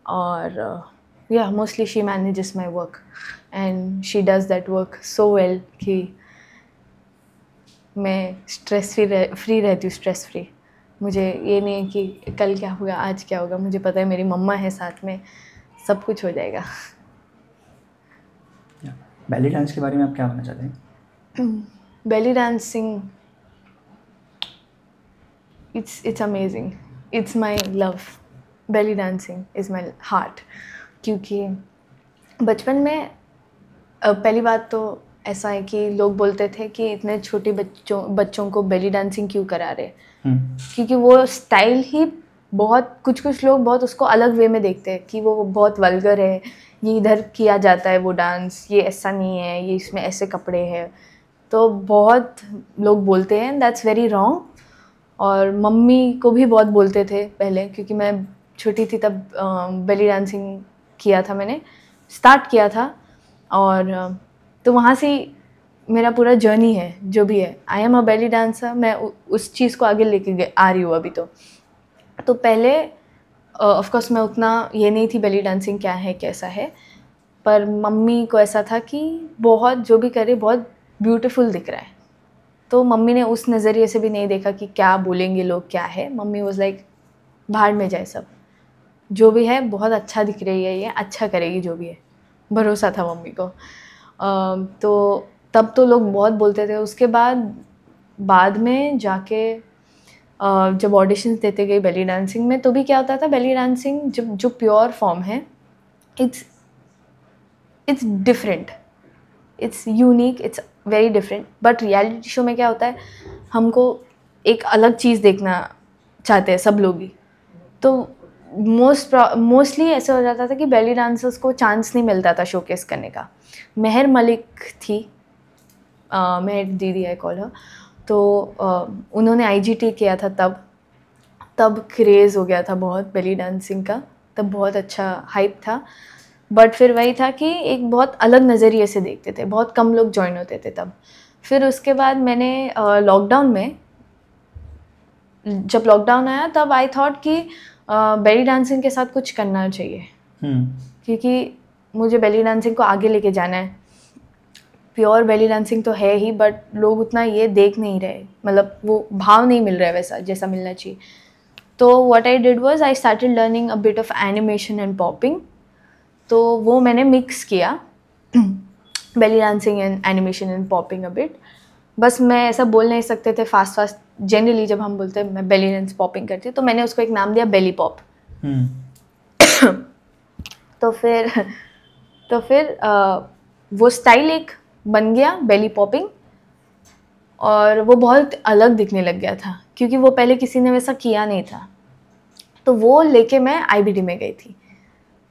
और या mostly she manages my work and she does that work so well कि मैं स्ट्रेस फ्री रहती हूँ, स्ट्रेस फ्री। मुझे ये नहीं है कि कल क्या होगा, आज क्या होगा, मुझे पता है मेरी मम्मा है साथ में, सब कुछ हो जाएगा। बेली डांस के बारे में आप क्या बोलना चाहते हैं? Belly dancing, it's amazing, it's my love, belly dancing is my heart, क्योंकि बचपन में पहली बात तो ऐसा है कि लोग बोलते थे कि इतने छोटे बच्चों को बेली डांसिंग क्यों करा रहे, क्योंकि वो स्टाइल ही बहुत, कुछ लोग बहुत उसको अलग वे में देखते हैं कि वो बहुत वल्गर है, ये इधर किया जाता है वो डांस, ये ऐसा नहीं है, ये इसमें ऐसे कपड़े हैं, तो बहुत लोग बोलते हैं, दैट्स वेरी रॉन्ग। और मम्मी को भी बहुत बोलते थे पहले, क्योंकि मैं छोटी थी तब बेली डांसिंग किया था, मैंने स्टार्ट किया था, और तो वहाँ से मेरा पूरा जर्नी है जो भी है, I am a Bailey dancer, मैं उस चीज़ को आगे लेके आ रही हूँ अभी। तो पहले ऑफकोर्स मैं उतना ये नहीं थी बेली डांसिंग क्या है कैसा है, पर मम्मी को ऐसा था कि बहुत जो भी करे बहुत ब्यूटीफुल दिख रहा है, तो मम्मी ने उस नज़रिए से भी नहीं देखा कि क्या बोलेंगे लोग क्या है। मम्मी वाज लाइक बाहर में जाए सब, जो भी है बहुत अच्छा दिख रही है, ये अच्छा करेगी जो भी है, भरोसा था मम्मी को। तो तब तो लोग बहुत बोलते थे। उसके बाद में जाके जब ऑडिशंस देते गए बेली डांसिंग में, तो भी क्या होता था, बेली डांसिंग जो प्योर फॉर्म है, it's different, it's unique, it's very different. But reality show में क्या होता है, हमको एक अलग चीज़ देखना चाहते हैं सब लोग ही, तो मोस्टली ऐसा हो जाता था कि बेली डांसर्स को चांस नहीं मिलता था शोकेस करने का। मेहर मलिक थी, मेहर दीदी आई कॉल हर, तो उन्होंने IGT किया था, तब क्रेज़ हो गया था बहुत बेली डांसिंग का, तब बहुत अच्छा हाइप था। बट फिर वही था कि एक बहुत अलग नज़रिए से देखते थे, बहुत कम लोग ज्वाइन होते थे तब। फिर उसके बाद मैंने लॉकडाउन में, जब लॉकडाउन आया तब आई थॉट कि बेली डांसिंग के साथ कुछ करना चाहिए, क्योंकि मुझे बेली डांसिंग को आगे लेके जाना है। प्योर बेली डांसिंग तो है ही, बट लोग उतना ये देख नहीं रहे, मतलब वो भाव नहीं मिल रहा है वैसा जैसा मिलना चाहिए। तो what I did was I started learning a bit of animation and popping, तो वो मैंने मिक्स किया belly dancing and animation and popping a bit. बस मैं ऐसा बोल नहीं सकते थे फास्ट फास्ट। जनरली जब हम बोलते हैं मैं बेली डांस पॉपिंग करती हूँ, तो मैंने उसको एक नाम दिया बेली पॉप। तो फिर वो स्टाइल एक बन गया बेली पॉपिंग, और वो बहुत अलग दिखने लग गया था क्योंकि वो पहले किसी ने वैसा किया नहीं था। तो वो लेके मैं IBD में गई थी,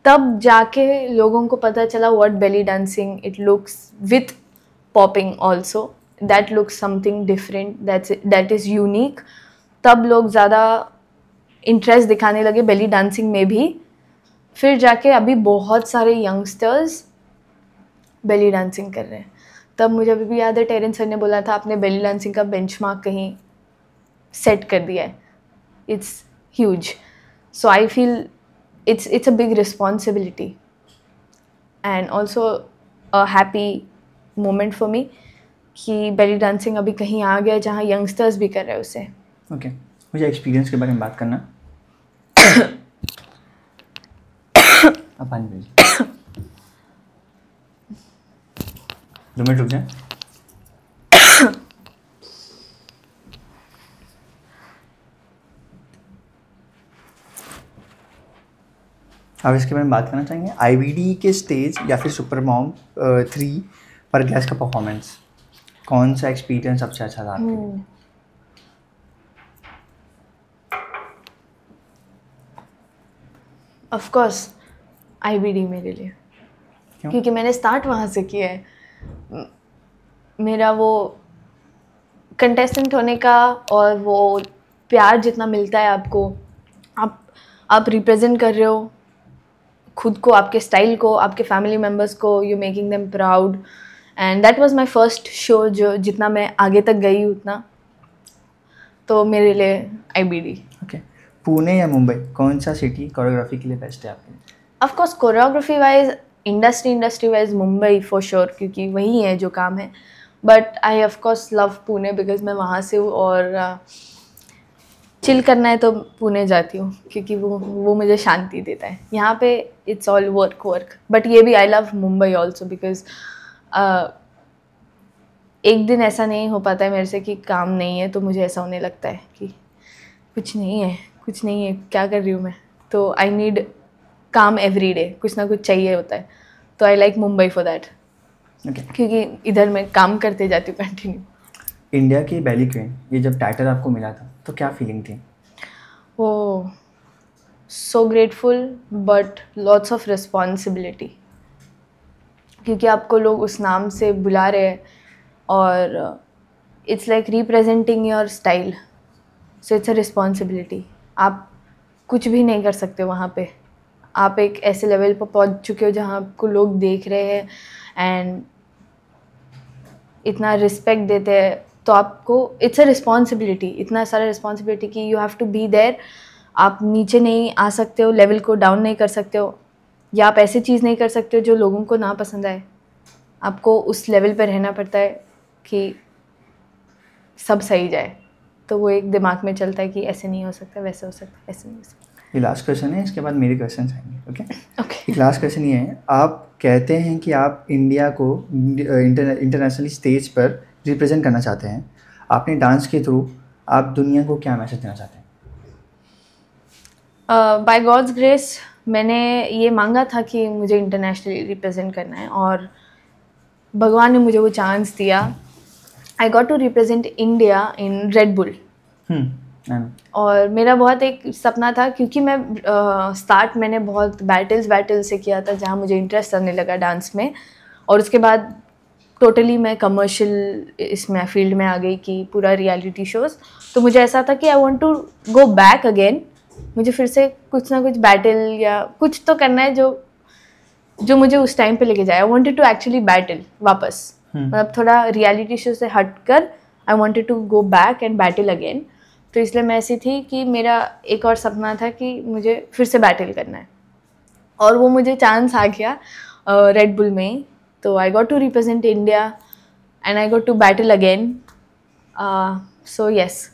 तब जाके लोगों को पता चला what belly dancing it looks with popping also, that looks something different, that is unique. तब लोग ज़्यादा इंटरेस्ट दिखाने लगे बेली डांसिंग में भी। फिर जाके अभी बहुत सारे यंगस्टर्स बेली डांसिंग कर रहे हैं। तब मुझे अभी भी याद है टेरेंस सर ने बोला था आपने बेली डांसिंग का बेंचमार्क कहीं सेट कर दिया है, it's huge. So I feel it's a big responsibility and also a happy moment for me कि बेली डांसिंग अभी कहीं आ गया जहाँ यंगस्टर्स भी कर रहे हैं उसे। ओके, मुझे एक्सपीरियंस के बारे में बात करना। अब पानी पीजिए, 2 मिनट रुक जाए। अब इसके बारे में बात करना चाहेंगे IBD के स्टेज या फिर सुपर मॉम 3 पर गैस का परफॉर्मेंस, कौन सा एक्सपीरियंस सबसे अच्छा था आपके लिए? ऑफ कोर्स IBD मेरे लिए, क्योंकि मैंने स्टार्ट वहाँ से किया है। मेरा वो कंटेस्टेंट होने का और वो प्यार जितना मिलता है आपको, आप रिप्रेजेंट कर रहे हो खुद को, आपके स्टाइल को, आपके फैमिली मेम्बर्स को, you making them proud, and that was my first show जो जितना मैं आगे तक गई उतना, तो मेरे लिए IBD। ओके, पुणे या मुंबई, कौन सा सिटी कोरियोग्राफी के लिए बेस्ट है आपके लिए? Of course choreography wise, industry wise Mumbai for sure, क्योंकि वही है जो काम है। But I of course love Pune because मैं वहाँ से हूँ, और चिल करना है तो पुणे जाती हूँ क्योंकि वो मुझे शांति देता है। यहाँ पे इट्स ऑल वर्क। बट ये भी I love Mumbai also because एक दिन ऐसा नहीं हो पाता है मेरे से कि काम नहीं है, तो मुझे ऐसा होने लगता है कि कुछ नहीं है क्या कर रही हूँ मैं, तो आई नीड काम एवरी डे, कुछ ना कुछ चाहिए होता है। तो I like Mumbai for that, क्योंकि इधर मैं काम करते जाती हूँ कंटिन्यू। इंडिया की बेली क्वीन, ये जब टाइटल आपको मिला था तो क्या फीलिंग थी? Oh, so grateful but lots of responsibility, क्योंकि आपको लोग उस नाम से बुला रहे हैं और it's like representing your style, so it's a responsibility. आप कुछ भी नहीं कर सकते वहाँ पे, आप एक ऐसे लेवल पर पहुँच चुके हो जहाँ आपको लोग देख रहे हैं एंड इतना रिस्पेक्ट देते हैं, तो आपको इट्स अ रिस्पॉन्सिबिलिटी, इतना सारा रिस्पॉन्सिबिलिटी कि you have to be there. आप नीचे नहीं आ सकते हो, लेवल को डाउन नहीं कर सकते हो, या आप ऐसी चीज़ नहीं कर सकते हो जो लोगों को ना पसंद आए। आपको उस लेवल पर रहना पड़ता है कि सब सही जाए, तो वो एक दिमाग में चलता है कि ऐसे नहीं हो सकता, वैसे हो सकता, ऐसे नहीं हो सकता। ये लास्ट क्वेश्चन है, इसके बाद मेरे क्वेश्चन आएंगे। ओके। एक लास्ट क्वेश्चन ये है, आप कहते हैं कि आप इंडिया को इंटरनेशनली स्टेज पर रिप्रेजेंट करना चाहते हैं, आपने डांस के थ्रू आप दुनिया को क्या मैसेज देना चाहते हैं? बाय गॉड्स ग्रेस मैंने ये मांगा था कि मुझे इंटरनेशनली रिप्रेजेंट करना है, और भगवान ने मुझे वो चांस दिया। I got to represent India in Red Bull. और मेरा बहुत एक सपना था, क्योंकि मैं स्टार्ट मैंने बहुत बैटल से किया था जहाँ मुझे इंटरेस्ट आने लगा डांस में, और उसके बाद टोटली मैं कमर्शियल इसमें फील्ड में आ गई कि पूरा रियलिटी शोज़। तो मुझे ऐसा था कि I want to go back again, मुझे फिर से कुछ ना कुछ बैटल या कुछ तो करना है जो मुझे उस टाइम पे लेके जाए। I wanted to actually battle वापस, मतलब थोड़ा रियलिटी शो से हटकर I wanted to go back and battle again. तो इसलिए मैं ऐसी थी कि मेरा एक और सपना था कि मुझे फिर से बैटल करना है, और वो मुझे चांस आ गया रेड बुल में। तो I got to represent India and I got to battle again. So yes,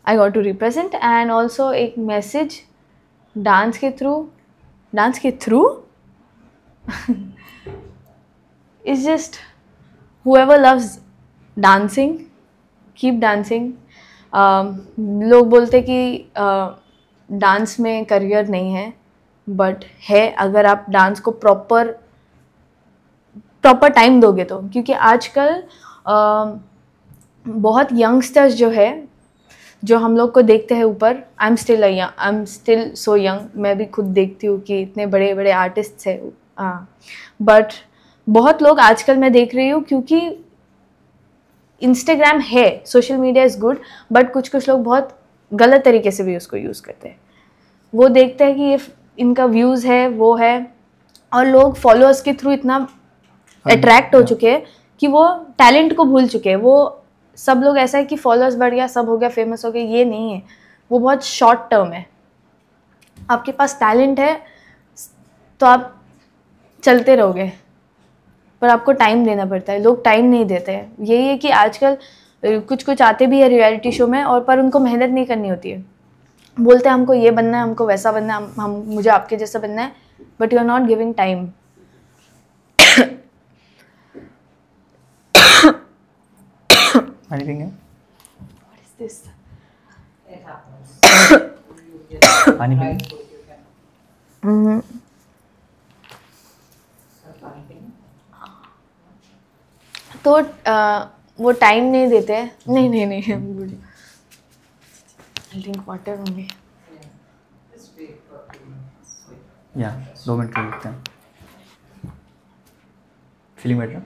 I got to represent and also एक मैसेज डांस के through is just whoever loves dancing, keep dancing. लोग बोलते कि dance में career नहीं है, but है अगर आप डांस को प्रॉपर टाइम दोगे तो। क्योंकि आजकल बहुत यंगस्टर्स जो है, जो हम लोग को देखते हैं ऊपर, I am still so young, मैं भी खुद देखती हूँ कि इतने बड़े बड़े आर्टिस्ट हैं, हाँ, बट बहुत लोग आजकल मैं देख रही हूँ, क्योंकि इंस्टाग्राम है, social media is good, but कुछ लोग बहुत गलत तरीके से भी उसको यूज़ करते हैं। वो देखते हैं कि ये इनका व्यूज़ है, वो है, और लोग फॉलोअर्स के थ्रू इतना अट्रैक्ट हो चुके हैं कि वो टैलेंट को भूल चुके हैं। वो सब लोग ऐसा है कि फॉलोअर्स बढ़ गया, सब हो गया, फेमस हो गया, ये नहीं है। वो बहुत शॉर्ट टर्म है। आपके पास टैलेंट है तो आप चलते रहोगे, पर आपको टाइम देना पड़ता है। लोग टाइम नहीं देते हैं। यही है कि आजकल कुछ आते भी है रियलिटी शो में, और पर उनको मेहनत नहीं करनी होती है। बोलते हैं हमको ये बनना है, हमको वैसा बनना है, हम मुझे आपके जैसा बनना है, but you are not giving time. Anything else? What is this? It happens. You get पानी dry पीएं। food, you can- Sir, पानी पीएं। तो वो टाइम नहीं देते हैं। नहीं I drink water only. Yeah. Just wait for 2 minutes. Wait. या 2 minute रुक सकते हैं। Feeling better?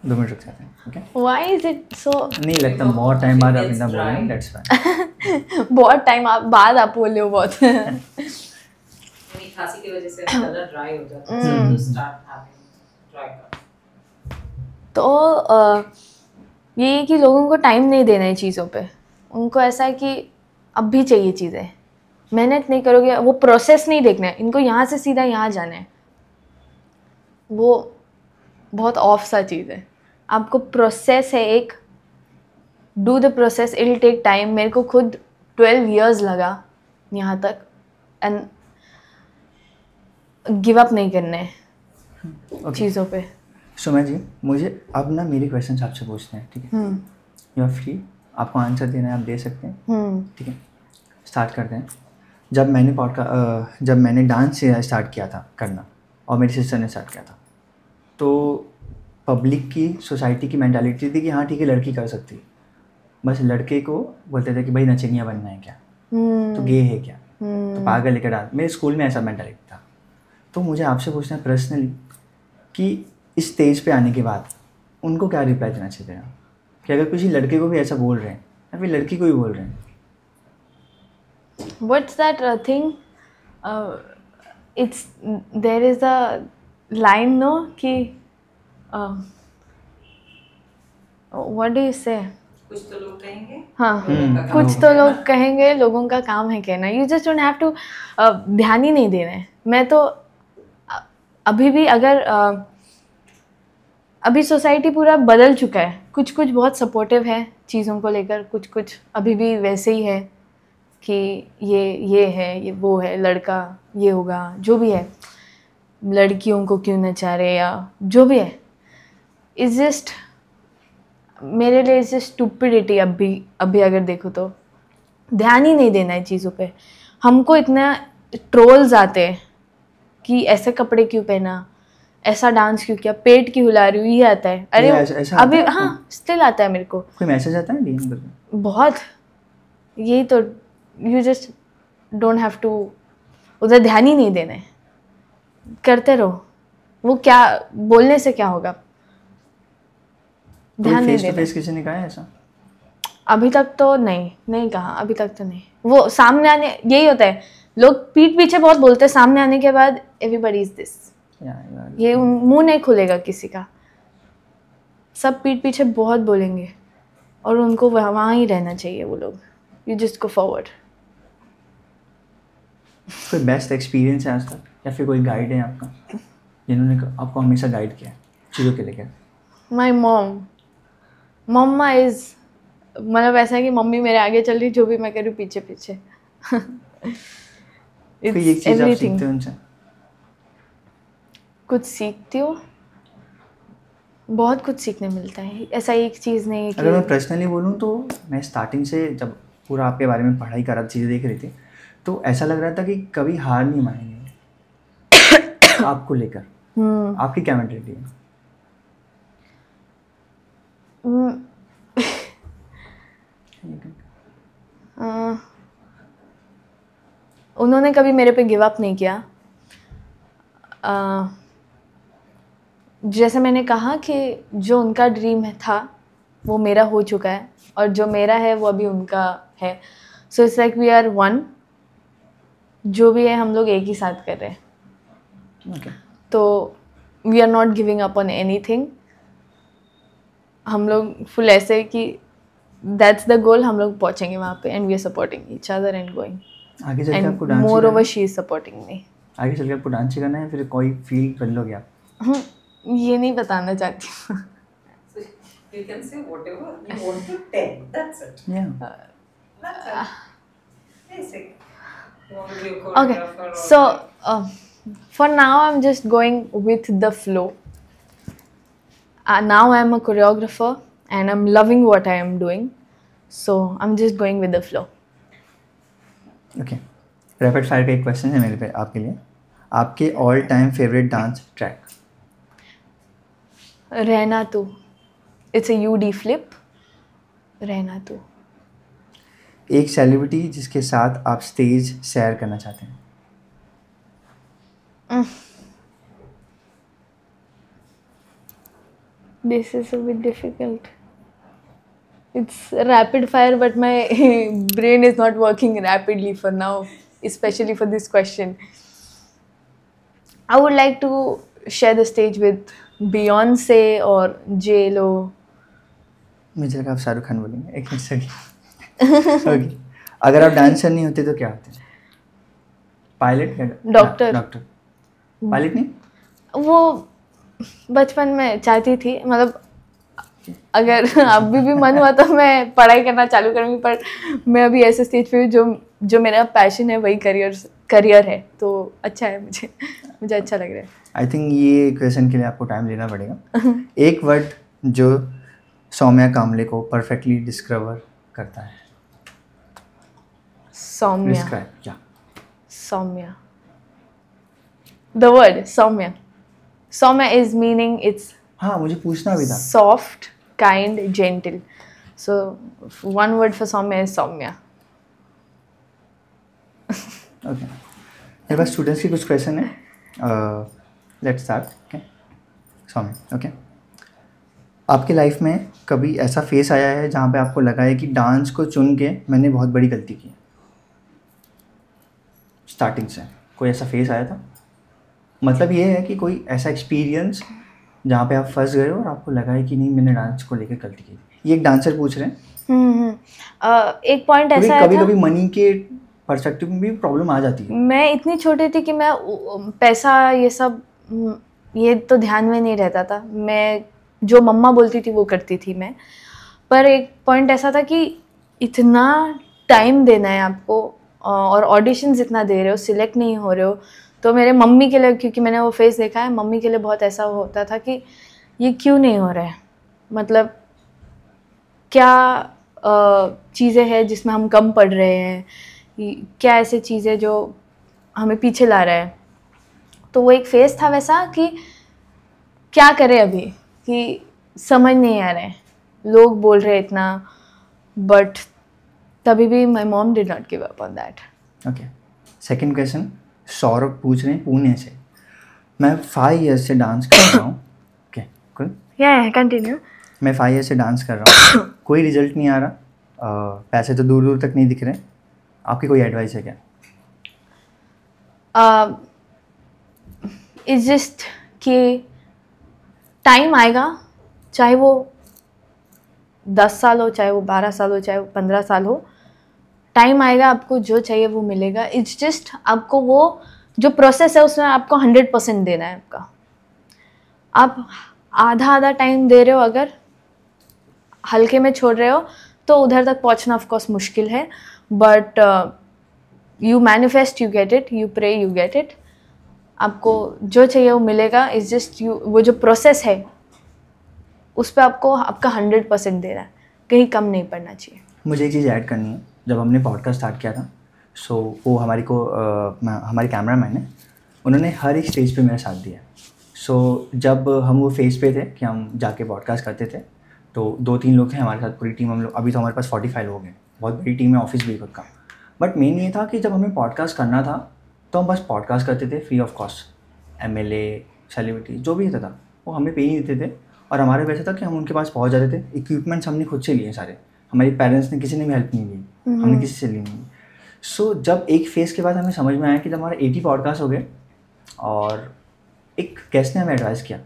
2 मिनट रुक जाते हैं, okay? Why is it so? नहीं लगता बहुत टाइम बाद आप इतना बोल रहे हैं, दैट्स फाइन। बहुत टाइम बाद आप बोले हो बहुत। मेरी खांसी की वजह से गला ड्राई हो जाता है, so to start having dry cough. तो ये है कि लोगों को टाइम नहीं देना है चीज़ों पे। उनको ऐसा है कि अब भी चाहिए चीज़ें, मेहनत नहीं करोगे, वो प्रोसेस नहीं देखना है इनको, यहाँ से सीधा यहाँ जाना है। वो बहुत ऑफ सा चीज़ है। आपको प्रोसेस है एक, do the process, it will take time. मेरे को खुद 12 years लगा यहाँ तक, एंड गिव अप नहीं करना है चीज़ों पे। सुमा जी, मुझे अब ना मेरे क्वेश्चंस आपसे पूछने हैं, ठीक है? यू आर फ्री, आपको आंसर देना है, आप दे सकते हैं, ठीक है? स्टार्ट करते हैं। जब मैंने डांस स्टार्ट किया था करना, और मेरी सिस्टर ने स्टार्ट किया था, तो पब्लिक की, सोसाइटी की मेंटालिटी थी कि हाँ ठीक है, लड़की कर सकती है। बस लड़के को बोलते थे कि भाई नचनिया बनना है क्या, तो गे है क्या, तो पागल लेकर डांस। मेरे स्कूल में ऐसा मेंटालिटी था। तो मुझे आपसे पूछना है पर्सनली कि इस स्टेज पे आने के बाद उनको क्या रिप्लाई देना चाहिए कि अगर किसी लड़के को भी ऐसा बोल रहे हैं या फिर लड़की को भी बोल रहे हैं? What's that thing? It's there is a line, no? कि what do you say? कुछ तो लोग कहेंगे। हाँ, लोगों का कुछ काम तो है लोग ना। कहेंगे, लोगों का काम है कहना। You just don't have to, ध्यान ही नहीं देना है। मैं तो अभी भी अगर अभी सोसाइटी पूरा बदल चुका है। कुछ बहुत सपोर्टिव है चीज़ों को लेकर, कुछ अभी भी वैसे ही है कि ये है, ये वो है, लड़का ये होगा, जो भी है, लड़कियों को क्यों नचा रहे या जो भी है, इज़ जस्ट, मेरे लिए इज़ जस्ट स्टूपिडिटी। अभी अगर देखो तो ध्यान ही नहीं देना है चीज़ों पे। हमको इतना ट्रोल्स आते हैं कि ऐसे कपड़े क्यों पहना, ऐसा डांस क्यों किया, पेट क्यों हिला रही हूँ, ये आता है। अरे ऐसा अभी आता है? हाँ, स्टिल आता है मेरे को। कोई मैसेज आता है डीएम करके? बहुत। यही तो, you just don't have to, उधर ध्यान ही नहीं देना है, करते रहो। वो क्या बोलने से क्या होगा, ध्यान नहीं फेस टू देना। फेस किसी ने कहा है ऐसा? अभी तक तो नहीं कहा, अभी तक तो नहीं। वो सामने आने, यही होता है, लोग पीठ पीछे बहुत बोलते हैं, सामने आने के बाद एवरीबॉडी इज दिस, ये मुंह नहीं खुलेगा किसी का। सब पीठ पीछे बहुत बोलेंगे और उनको वहाँ ही रहना चाहिए वो लोग। You just go forward. कोई बेस्ट एक्सपीरियंस है आज तक, या फिर कोई गाइड है आपका जिन्होंने आपको हमेशा गाइड किया चीज़ों के लेकर? माई मम्मा इज, मतलब ऐसा है कि मम्मी मेरे आगे चल रही, जो भी मैं करूँ पीछे पीछे। कोई एक चीज़ आप सीखते हो उनसे? कुछ सीखती हो? बहुत कुछ सीखने मिलता है, ऐसा एक चीज़ नहीं है कि अगर मैं पर्सनली बोलूँ तो मैं स्टार्टिंग से जब पूरा आपके बारे में पढ़ाई कर रहा, चीज़ें देख रही थी, तो ऐसा लग रहा था कि कभी हार नहीं मानेंगे आपको लेकर। आपकी क्या मेंटालिटी है? उन्होंने कभी मेरे पे गिव अप नहीं किया। जैसे मैंने कहा कि जो उनका ड्रीम था वो मेरा हो चुका है, और जो मेरा है वो अभी उनका है। So it's like we are one, जो भी है हम लोग एक ही साथ कर रहे हैं। Okay. तो we are not giving up on anything. हम लोग फुल ऐसे कि दैट्स द गोल, हम लोग पहुंचेंगे वहाँ पे, and we are supporting each other and going, आगे चल के एंड आपको dance moreover she is supporting me. आगे चल के आपको डांस करना है, फिर कोई फील कर लोगे आप? ये नहीं बताना चाहती हूँ। You can say whatever you want to tell. That's it. Yeah. That's it. Basic. You want to be a Okay, choreographer or so for now I'm just going with the flow. Now I'm a choreographer and I'm loving what I am doing, so I'm just going with the flow. Okay. Rapid fire का एक question है मेरे पे आपके लिए। आपके all time favourite dance track? रहना तू, it's a UD flip. रहना तू। एक सेलिब्रिटी जिसके साथ आप स्टेज शेयर करना चाहते हैं? This is a bit difficult. It's rapid fire, but my brain is not working rapidly for now, especially for this question. I would like to share the stage with Beyonce or J-Lo. मुझे लगा आप शाहरुख खान बोलेंगे। एक minute सही। Okay. अगर आप dancer नहीं होते तो क्या होते? पायलट या डॉक्टर। डॉक्टर? पायलट नहीं? वो बचपन में चाहती थी, मतलब अगर अभी भी मन हुआ तो मैं पढ़ाई करना चालू करूँगी, पर मैं अभी ऐसे स्टेज पे हूँ जो मेरा पैशन है वही करियर है, तो अच्छा है, मुझे अच्छा लग रहा है। आई थिंक ये क्वेश्चन के लिए आपको टाइम लेना पड़ेगा। एक वर्ड जो सौम्या कामले को परफेक्टली डिस्क्राइब करता है? सौम्या। डिस्क्राइब या Soumya, the word Soumya. Soumya is meaning it's हाँ, मुझे पूछना भी था। soft, kind, gentle. So one word for Soumya is Soumya. Okay. मेरे पास स्टूडेंट्स की कुछ क्वेश्चन है। Let's start. Okay Soumya, okay, आपके लाइफ में कभी ऐसा फेस आया है जहाँ पे आपको लगा है कि डांस को चुन के मैंने बहुत बड़ी गलती की? स्टार्टिंग से कोई ऐसा फेस आया था? मतलब ये है कि कोई ऐसा एक्सपीरियंस जहाँ पे आप फंस गए हो और आपको लगा है कि नहीं मैंने डांस को लेकर गलती की। ये एक डांसर पूछ रहे हैं। एक पॉइंट ऐसा कभी कभी मनी के पर्सपेक्टिव में भी प्रॉब्लम आ जाती है। मैं इतनी छोटी थी कि मैं पैसा ये सब ये तो ध्यान में नहीं रहता था, मैं जो मम्मा बोलती थी वो करती थी मैं। पर एक पॉइंट ऐसा था कि इतना टाइम देना है आपको और ऑडिशंस इतना दे रहे हो, सिलेक्ट नहीं हो रहे हो, तो मेरे मम्मी के लिए, क्योंकि मैंने वो फेस देखा है, मम्मी के लिए बहुत ऐसा होता था कि ये क्यों नहीं हो रहा है, मतलब क्या चीज़ें हैं जिसमें हम कम पढ़ रहे हैं, क्या ऐसे चीज़ें जो हमें पीछे ला रहा है। तो वो एक फेस था वैसा कि क्या करें अभी, कि समझ नहीं आ रहा है, लोग बोल रहे इतना, बट तभी भी my mom did not give up on that. Okay. Second question Saurabh पूछ रहे हैं पुणे से। मैं 5 ईयर्स से डांस कर रहा हूँ। ओके गुड, या कंटिन्यू। मैं 5 ईयर्स से डांस कर रहा हूँ, कोई रिजल्ट नहीं आ रहा, पैसे तो दूर दूर तक नहीं दिख रहे, आपकी कोई एडवाइस है क्या? इट्स जस्ट कि टाइम आएगा, चाहे वो 10 साल हो, चाहे वो 12 साल हो, चाहे वो 15 साल हो, टाइम आएगा, आपको जो चाहिए वो मिलेगा। इट्स जस्ट आपको वो जो प्रोसेस है उसमें आपको 100% देना है आपका। आप आधा टाइम दे रहे हो, अगर हल्के में छोड़ रहे हो तो उधर तक पहुंचना ऑफ कोर्स मुश्किल है, but you manifest you get it, you pray you get it, आपको जो चाहिए वो मिलेगा। इट्स जस्ट यू, वो जो प्रोसेस है उस पर आपको आपका 100% देना है, कहीं कम नहीं पड़ना चाहिए। मुझे एक चीज़ ऐड करनी है, जब हमने पॉडकास्ट स्टार्ट किया था, सो वो हमारे कैमरामैन है, उन्होंने हर एक स्टेज पे मेरा साथ दिया। सो जब हम वो फेज़ पे थे कि हम जाके पॉडकास्ट करते थे, तो 2-3 लोग थे हमारे साथ, पूरी टीम हम लोग, अभी तो हमारे पास 45 लोग हैं, बहुत बड़ी टीम है, ऑफिस भी खुद का। बट मेन ये था कि जब हमें पॉडकास्ट करना था तो हम बस पॉडकास्ट करते थे free of cost. MLA, celebrity जो भी था वो हमें पे नहीं देते थे, और हमारे वैसे था कि हम उनके पास पहुंच जाते थे। इक्विपमेंट्स हमने खुद से लिए सारे, हमारे पेरेंट्स ने किसी ने भी हेल्प नहीं ली, हमने किसी से ली नहीं। सो जब एक फेज़ के बाद हमें समझ में आया कि जब हमारे 80 पॉडकास्ट हो गए, और एक गेस्ट ने हमें एडवाइस किया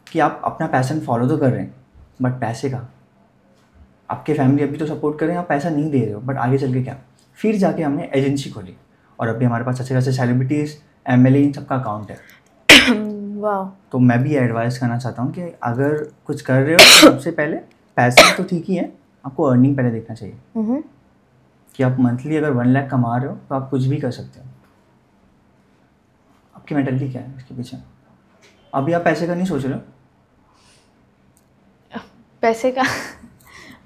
कि आप अपना पैशन फॉलो तो कर रहे हैं, बट पैसे का, आपके फैमिली अभी तो सपोर्ट कर रहे हैं, आप पैसा नहीं दे रहे हो, बट आगे चल के क्या। फिर जाके हमने एजेंसी खोली, और अभी हमारे पास अच्छे खासे सेलिब्रिटीज़, MLA, इन सबका अकाउंट है। वाह। तो मैं भी एडवाइस करना चाहता हूँ कि अगर कुछ कर रहे हो तो सबसे पहले पैसे तो ठीक ही है, आपको अर्निंग पहले देखना चाहिए कि आप मंथली अगर 1 लाख कमा रहे हो तो आप कुछ भी कर सकते हो। आपकी मेंटालिटी क्या है इसके पीछे? अभी आप पैसे का नहीं सोच रहे हो? पैसे का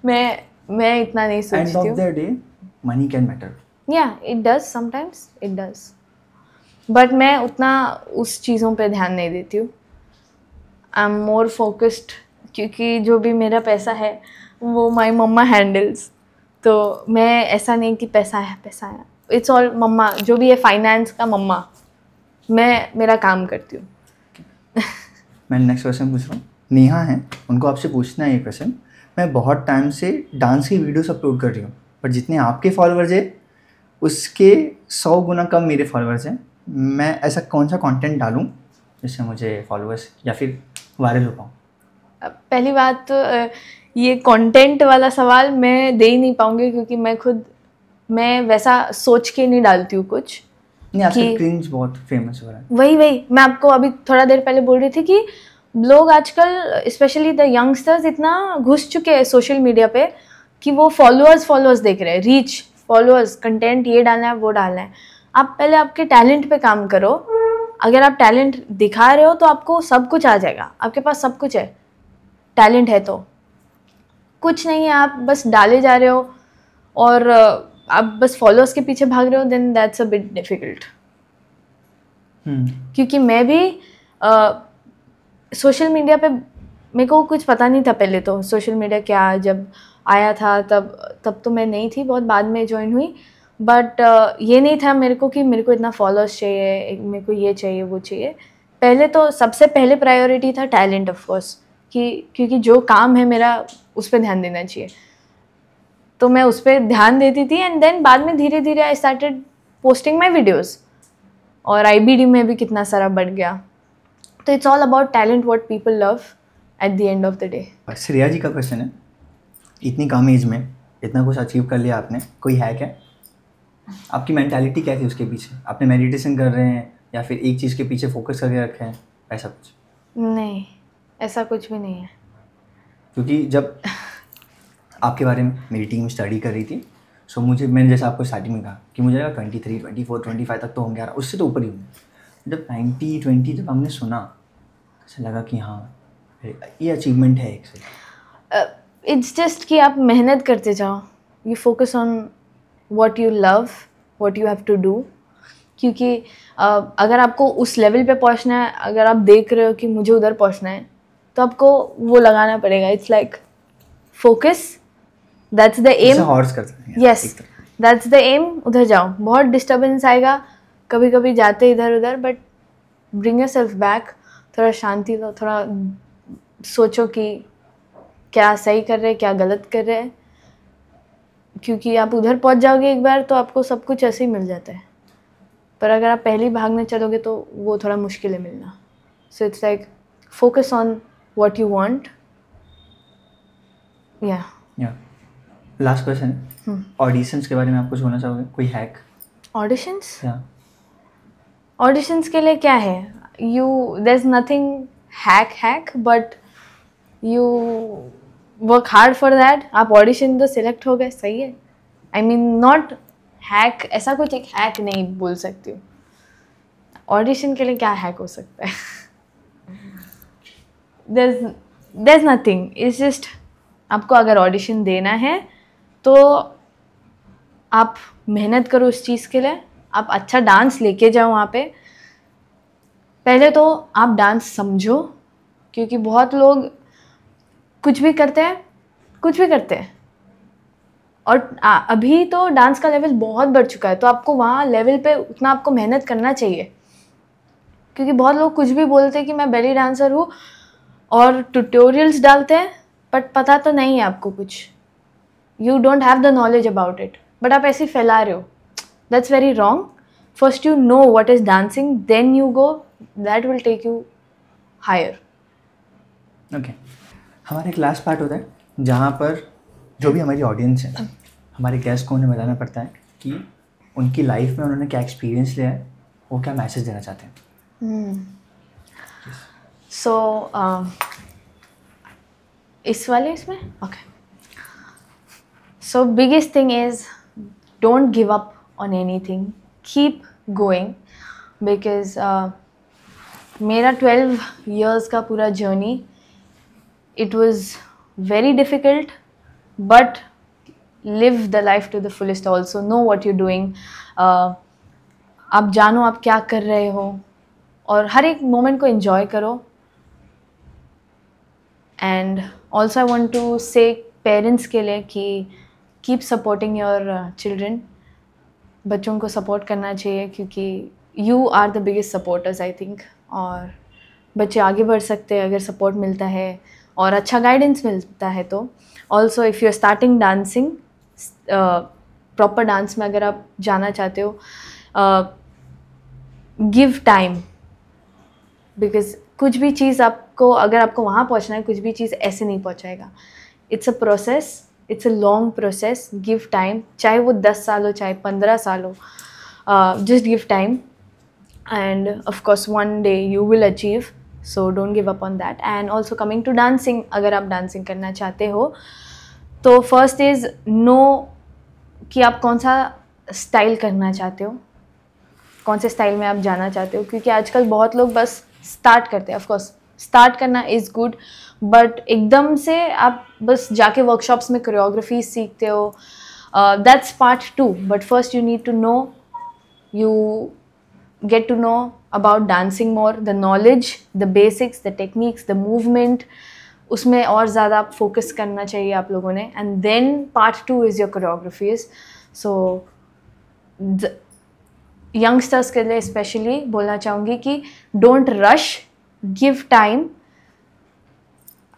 मैं इतना नहीं सोचती हूँ। End of the day money can matter. Yeah it does, sometimes it does, but मैं उतना उस चीज़ों पे ध्यान नहीं देती हूँ। आई एम मोर फोकस्ड, क्योंकि जो भी मेरा पैसा है वो माई मम्मा हैंडल्स। तो मैं ऐसा नहीं कि पैसा है, इट्स ऑल मम्मा, जो भी है फाइनेंस का मम्मा, मैं मेरा काम करती हूँ। मैं नेक्स्ट क्वेश्चन पूछ रहा हूँ। नेहा है, उनको आपसे पूछना है ये क्वेश्चन। मैं बहुत टाइम से डांस की वीडियोस अपलोड कर रही हूँ, पर जितने आपके फॉलोअर्स हैं उसके 100 गुना कम मेरे फॉलोअर्स हैं। मैं ऐसा कौन सा कंटेंट डालूं जिससे मुझे फॉलोअर्स या फिर वायरल हो पाऊँ? पहली बात तो ये कंटेंट वाला सवाल मैं दे ही नहीं पाऊँगी, क्योंकि मैं वैसा सोच के नहीं डालती हूँ कुछ। नहीं, आजकल क्रिंज बहुत फेमस हो रहा है। वही मैं आपको अभी थोड़ा देर पहले बोल रही थी कि लोग आजकल, स्पेशली द यंगस्टर्स, इतना घुस चुके हैं सोशल मीडिया पे कि वो फॉलोअर्स देख रहे हैं, रीच, फॉलोअर्स, कंटेंट ये डालना है वो डालना है। आप पहले आपके टैलेंट पे काम करो। अगर आप टैलेंट दिखा रहे हो तो आपको सब कुछ आ जाएगा, आपके पास सब कुछ है, टैलेंट है तो कुछ नहीं है, आप बस डाले जा रहे हो और आप बस फॉलोअर्स के पीछे भाग रहे हो, then that's a bit difficult. क्योंकि मैं भी सोशल मीडिया पे, मेरे को कुछ पता नहीं था पहले तो, सोशल मीडिया क्या जब आया था तब तो मैं नहीं थी, बहुत बाद में ज्वाइन हुई। बट ये नहीं था मेरे को कि मेरे को इतना फॉलोअर्स चाहिए, मेरे को ये चाहिए वो चाहिए। पहले तो सबसे पहले प्रायोरिटी था टैलेंट, ऑफ कोर्स, क्योंकि जो काम है मेरा उस पर ध्यान देना चाहिए, तो मैं उस पर ध्यान देती थी। एंड देन बाद में धीरे धीरे I started posting my videos, और IBD में भी कितना सारा बढ़ गया। तो it's all about talent, what people love at the end of the day. Shreya ji का क्वेश्चन है, इतनी कम एज में इतना कुछ अचीव कर लिया आपने, कोई है क्या? आपकी मेंटालिटी क्या थी उसके पीछे? आपने मेडिटेशन कर रहे हैं या फिर एक चीज़ के पीछे फोकस करके रखे हैं, ऐसा कुछ? नहीं, ऐसा कुछ भी नहीं है। क्योंकि जब आपके बारे में मेरी टीम स्टडी कर रही थी, सो मैंने जैसा आपको स्टार्टिंग में कहा कि मुझे लगा 23, 24, 25 तक तो होंगे यार, उससे तो ऊपर ही होंगे। जब 90, 20 जब हमने सुना, ऐसा लगा कि हाँ ये अचीवमेंट है एक से। इट्स जस्ट कि आप मेहनत करते जाओ, you focus on what you love, what you have to do. क्योंकि अगर आपको उस लेवल पे पहुंचना है, अगर आप देख रहे हो कि मुझे उधर पहुंचना है, तो आपको वो लगाना पड़ेगा। It's like focus, that's the aim. Yes, that's the aim. उधर जाओ, बहुत डिस्टर्बेंस आएगा कभी कभी जाते इधर उधर, बट ब्रिंग योरसेल्फ बैक, थोड़ा शांति लो, थोड़ा सोचो कि क्या सही कर रहे हैं, क्या गलत कर रहे हैं। क्योंकि आप उधर पहुंच जाओगे एक बार तो आपको सब कुछ ऐसे ही मिल जाता है, पर अगर आप पहले ही भागने चलोगे तो वो थोड़ा मुश्किल है मिलना। सो it's like focus on what you want. या लास्ट क्वेश्चन, ऑडिशंस के बारे में आप कुछ बोलना चाहोगे? कोई हैक? ऑडिशंस? ऑडिशंस के लिए क्या है, there is nothing hack, but you work hard for that. आप ऑडिशन तो सिलेक्ट हो गए, सही है। आई मीन नॉट हैक, ऐसा कुछ एक हैक नहीं बोल सकती हूँ। ऑडिशन के लिए क्या हैक हो सकता है? there's nothing, it's just आपको अगर ऑडिशन देना है तो आप मेहनत करो उस चीज़ के लिए, आप अच्छा डांस लेके जाओ वहाँ पे। पहले तो आप डांस समझो, क्योंकि बहुत लोग कुछ भी करते हैं और अभी तो डांस का लेवल बहुत बढ़ चुका है, तो आपको वहाँ लेवल पे उतना आपको मेहनत करना चाहिए। क्योंकि बहुत लोग कुछ भी बोलते हैं कि मैं बेली डांसर हूँ और ट्यूटोरियल्स डालते हैं, बट पता तो नहीं है आपको कुछ, you don't have the knowledge about it, but आप ऐसे ही फैला रहे हो। That's very wrong. First you know what is dancing, then you go, that will take you higher. Okay, हमारा एक लास्ट पार्ट होता है जहाँ पर जो भी हमारी ऑडियंस है, हमारे गेस्ट को उन्हें बताना पड़ता है कि उनकी लाइफ में उन्होंने क्या एक्सपीरियंस लिया है, वो क्या मैसेज देना चाहते हैं। सो इस वाले इसमें okay, so biggest thing is don't give up on anything, keep going, because मेरा 12 years का पूरा journey, it was very difficult, but live the life to the fullest also, know what you're doing, आप जानो आप क्या कर रहे हो और हर एक मोमेंट को एंजॉय करो। And also I want to say parents के लिए कि कीप सपोर्टिंग योर चिल्ड्रन, बच्चों को सपोर्ट करना चाहिए, क्योंकि you are the biggest supporters I think, और बच्चे आगे बढ़ सकते हैं अगर सपोर्ट मिलता है और अच्छा गाइडेंस मिलता है तो। Also if you are starting dancing, proper dance में अगर आप जाना चाहते हो, गिव टाइम, बिकॉज कुछ भी चीज़ आपको, अगर आपको वहाँ पहुँचना है, कुछ भी चीज़ ऐसे नहीं पहुँचाएगा। It's a process, it's a long process, give time, चाहे वो 10 साल हो चाहे 15 साल हो, just give time and of course one day you will achieve, so don't give up on that. And also coming to dancing, अगर आप dancing करना चाहते हो तो फर्स्ट इज़ नो कि आप कौन सा स्टाइल करना चाहते हो, कौन से स्टाइल में आप जाना चाहते हो, क्योंकि आजकल बहुत लोग बस स्टार्ट करते हैं। ऑफ कोर्स स्टार्ट करना इज़ गुड, बट एकदम से आप बस जाके वर्कशॉप्स में कोरियोग्राफी सीखते हो, that's part 2, but first you need to know, you get to know about dancing more, the knowledge, the basics, the techniques, the movement, उसमें और ज़्यादा आप फोकस करना चाहिए आप लोगों ने। And then part 2 is your choreographies. So youngsters के लिए स्पेशली बोलना चाहूँगी कि डोंट रश, गिव टाइम।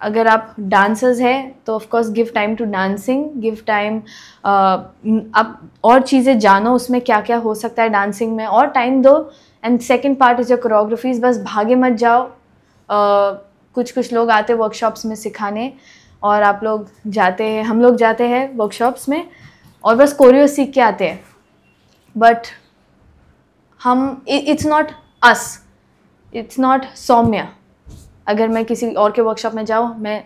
अगर आप डांसर्स हैं तो of course give time to dancing, give time, आप और चीज़ें जानो उसमें क्या क्या हो सकता है डांसिंग में, और टाइम दो। And second part is your choreographies. बस भागे मत जाओ, कुछ लोग आते हैं वर्कशॉप्स में सिखाने, और आप लोग जाते हैं, हम लोग जाते हैं वर्कशॉप्स में और बस कोरियो सीख के आते हैं, बट हम, it's not us, it's not Soumya. अगर मैं किसी और के वर्कशॉप में जाऊँ, मैं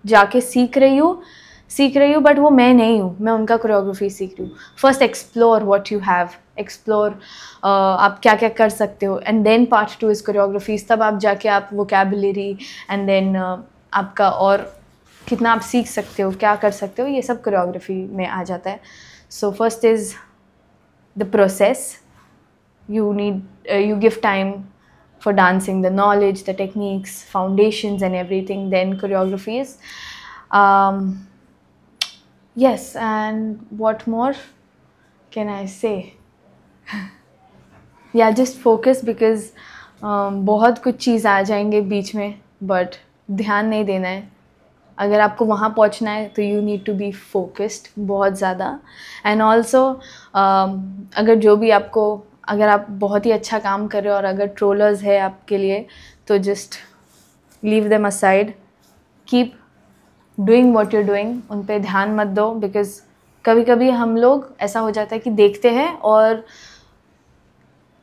जाके सीख रही हूँ, बट वो मैं नहीं हूँ, मैं उनका कोरियोग्राफी सीख रही हूँ। First explore what you have, explore आप क्या क्या कर सकते हो, and then part 2 is choreographies. तब आप जाके आप वोकैबुलरी एंड देन आपका और कितना आप सीख सकते हो, क्या कर सकते हो, ये सब कोरियोग्राफी में आ जाता है। So first is the process, you give time for dancing, the knowledge, the techniques, foundations and everything, then choreographies. Yes, and what more can I say? Yeah, just focus, because बहुत कुछ चीज़ आ जाएंगे बीच में, but ध्यान नहीं देना है। अगर आपको वहाँ पहुँचना है तो you need to be focused बहुत ज़्यादा। एंड ऑल्सो अगर आप बहुत ही अच्छा काम कर रहे हो और अगर ट्रोलर्स है आपके लिए, तो just leave them aside, keep doing what you doing, उन पे ध्यान मत दो। बिकॉज कभी कभी हम लोग ऐसा हो जाता है कि देखते हैं और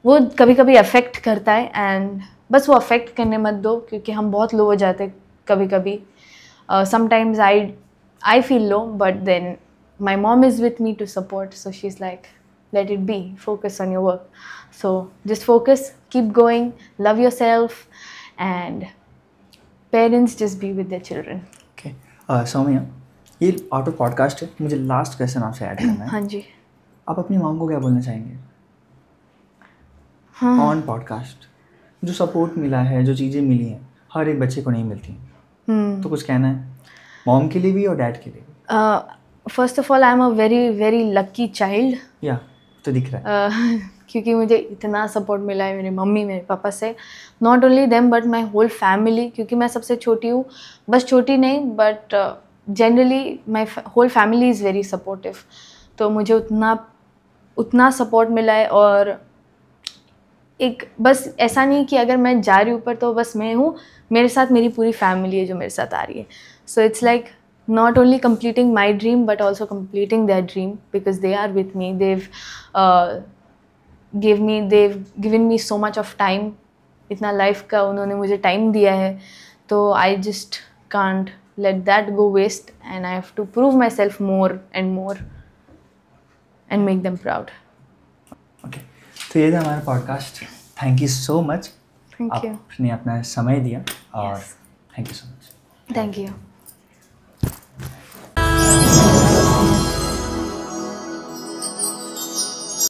वो कभी कभी अफेक्ट करता है, एंड बस वो अफेक्ट करने मत दो, क्योंकि हम बहुत लो हो जाते हैं कभी कभी। Sometimes I feel low, but then my mom is with me to support, so she is like, let it be, focus on your work. So just focus, keep going, love yourself, and parents just be with their children. Okay. Saumya, ये out of podcast है, मुझे last question आपसे add करना है. हाँ जी. आप अपनी mom को क्या बोलना चाहेंगे ऑन पॉडकास्ट? जो सपोर्ट मिला है, जो चीज़ें मिली हैं, हर एक बच्चे को नहीं मिलती. तो कुछ कहना है मॉम के लिए भी और डैड के लिए भी? First of all, I am a very very lucky child. या तो दिख रहा है. क्योंकि मुझे इतना सपोर्ट मिला है मेरे मम्मी मेरे पापा से. Not only them but my whole family, क्योंकि मैं सबसे छोटी हूँ. बस छोटी नहीं, but generally my whole family is very supportive. तो मुझे उतना सपोर्ट मिला है. और एक बस ऐसा नहीं कि अगर मैं जा रही हूँ ऊपर तो बस मैं हूँ, मेरे साथ मेरी पूरी फैमिली है जो मेरे साथ आ रही है. So it's like not only completing my dream but also completing their dream, because they are with me. They've given me so much of time. इतना life का उन्होंने मुझे time दिया है, तो I just can't let that go waste, and I have to prove myself more and more and make them proud. Okay, तो ये था हमारा podcast. Thank you so much. Thank you. आपने अपना समय दिया और thank you so much. Thank you.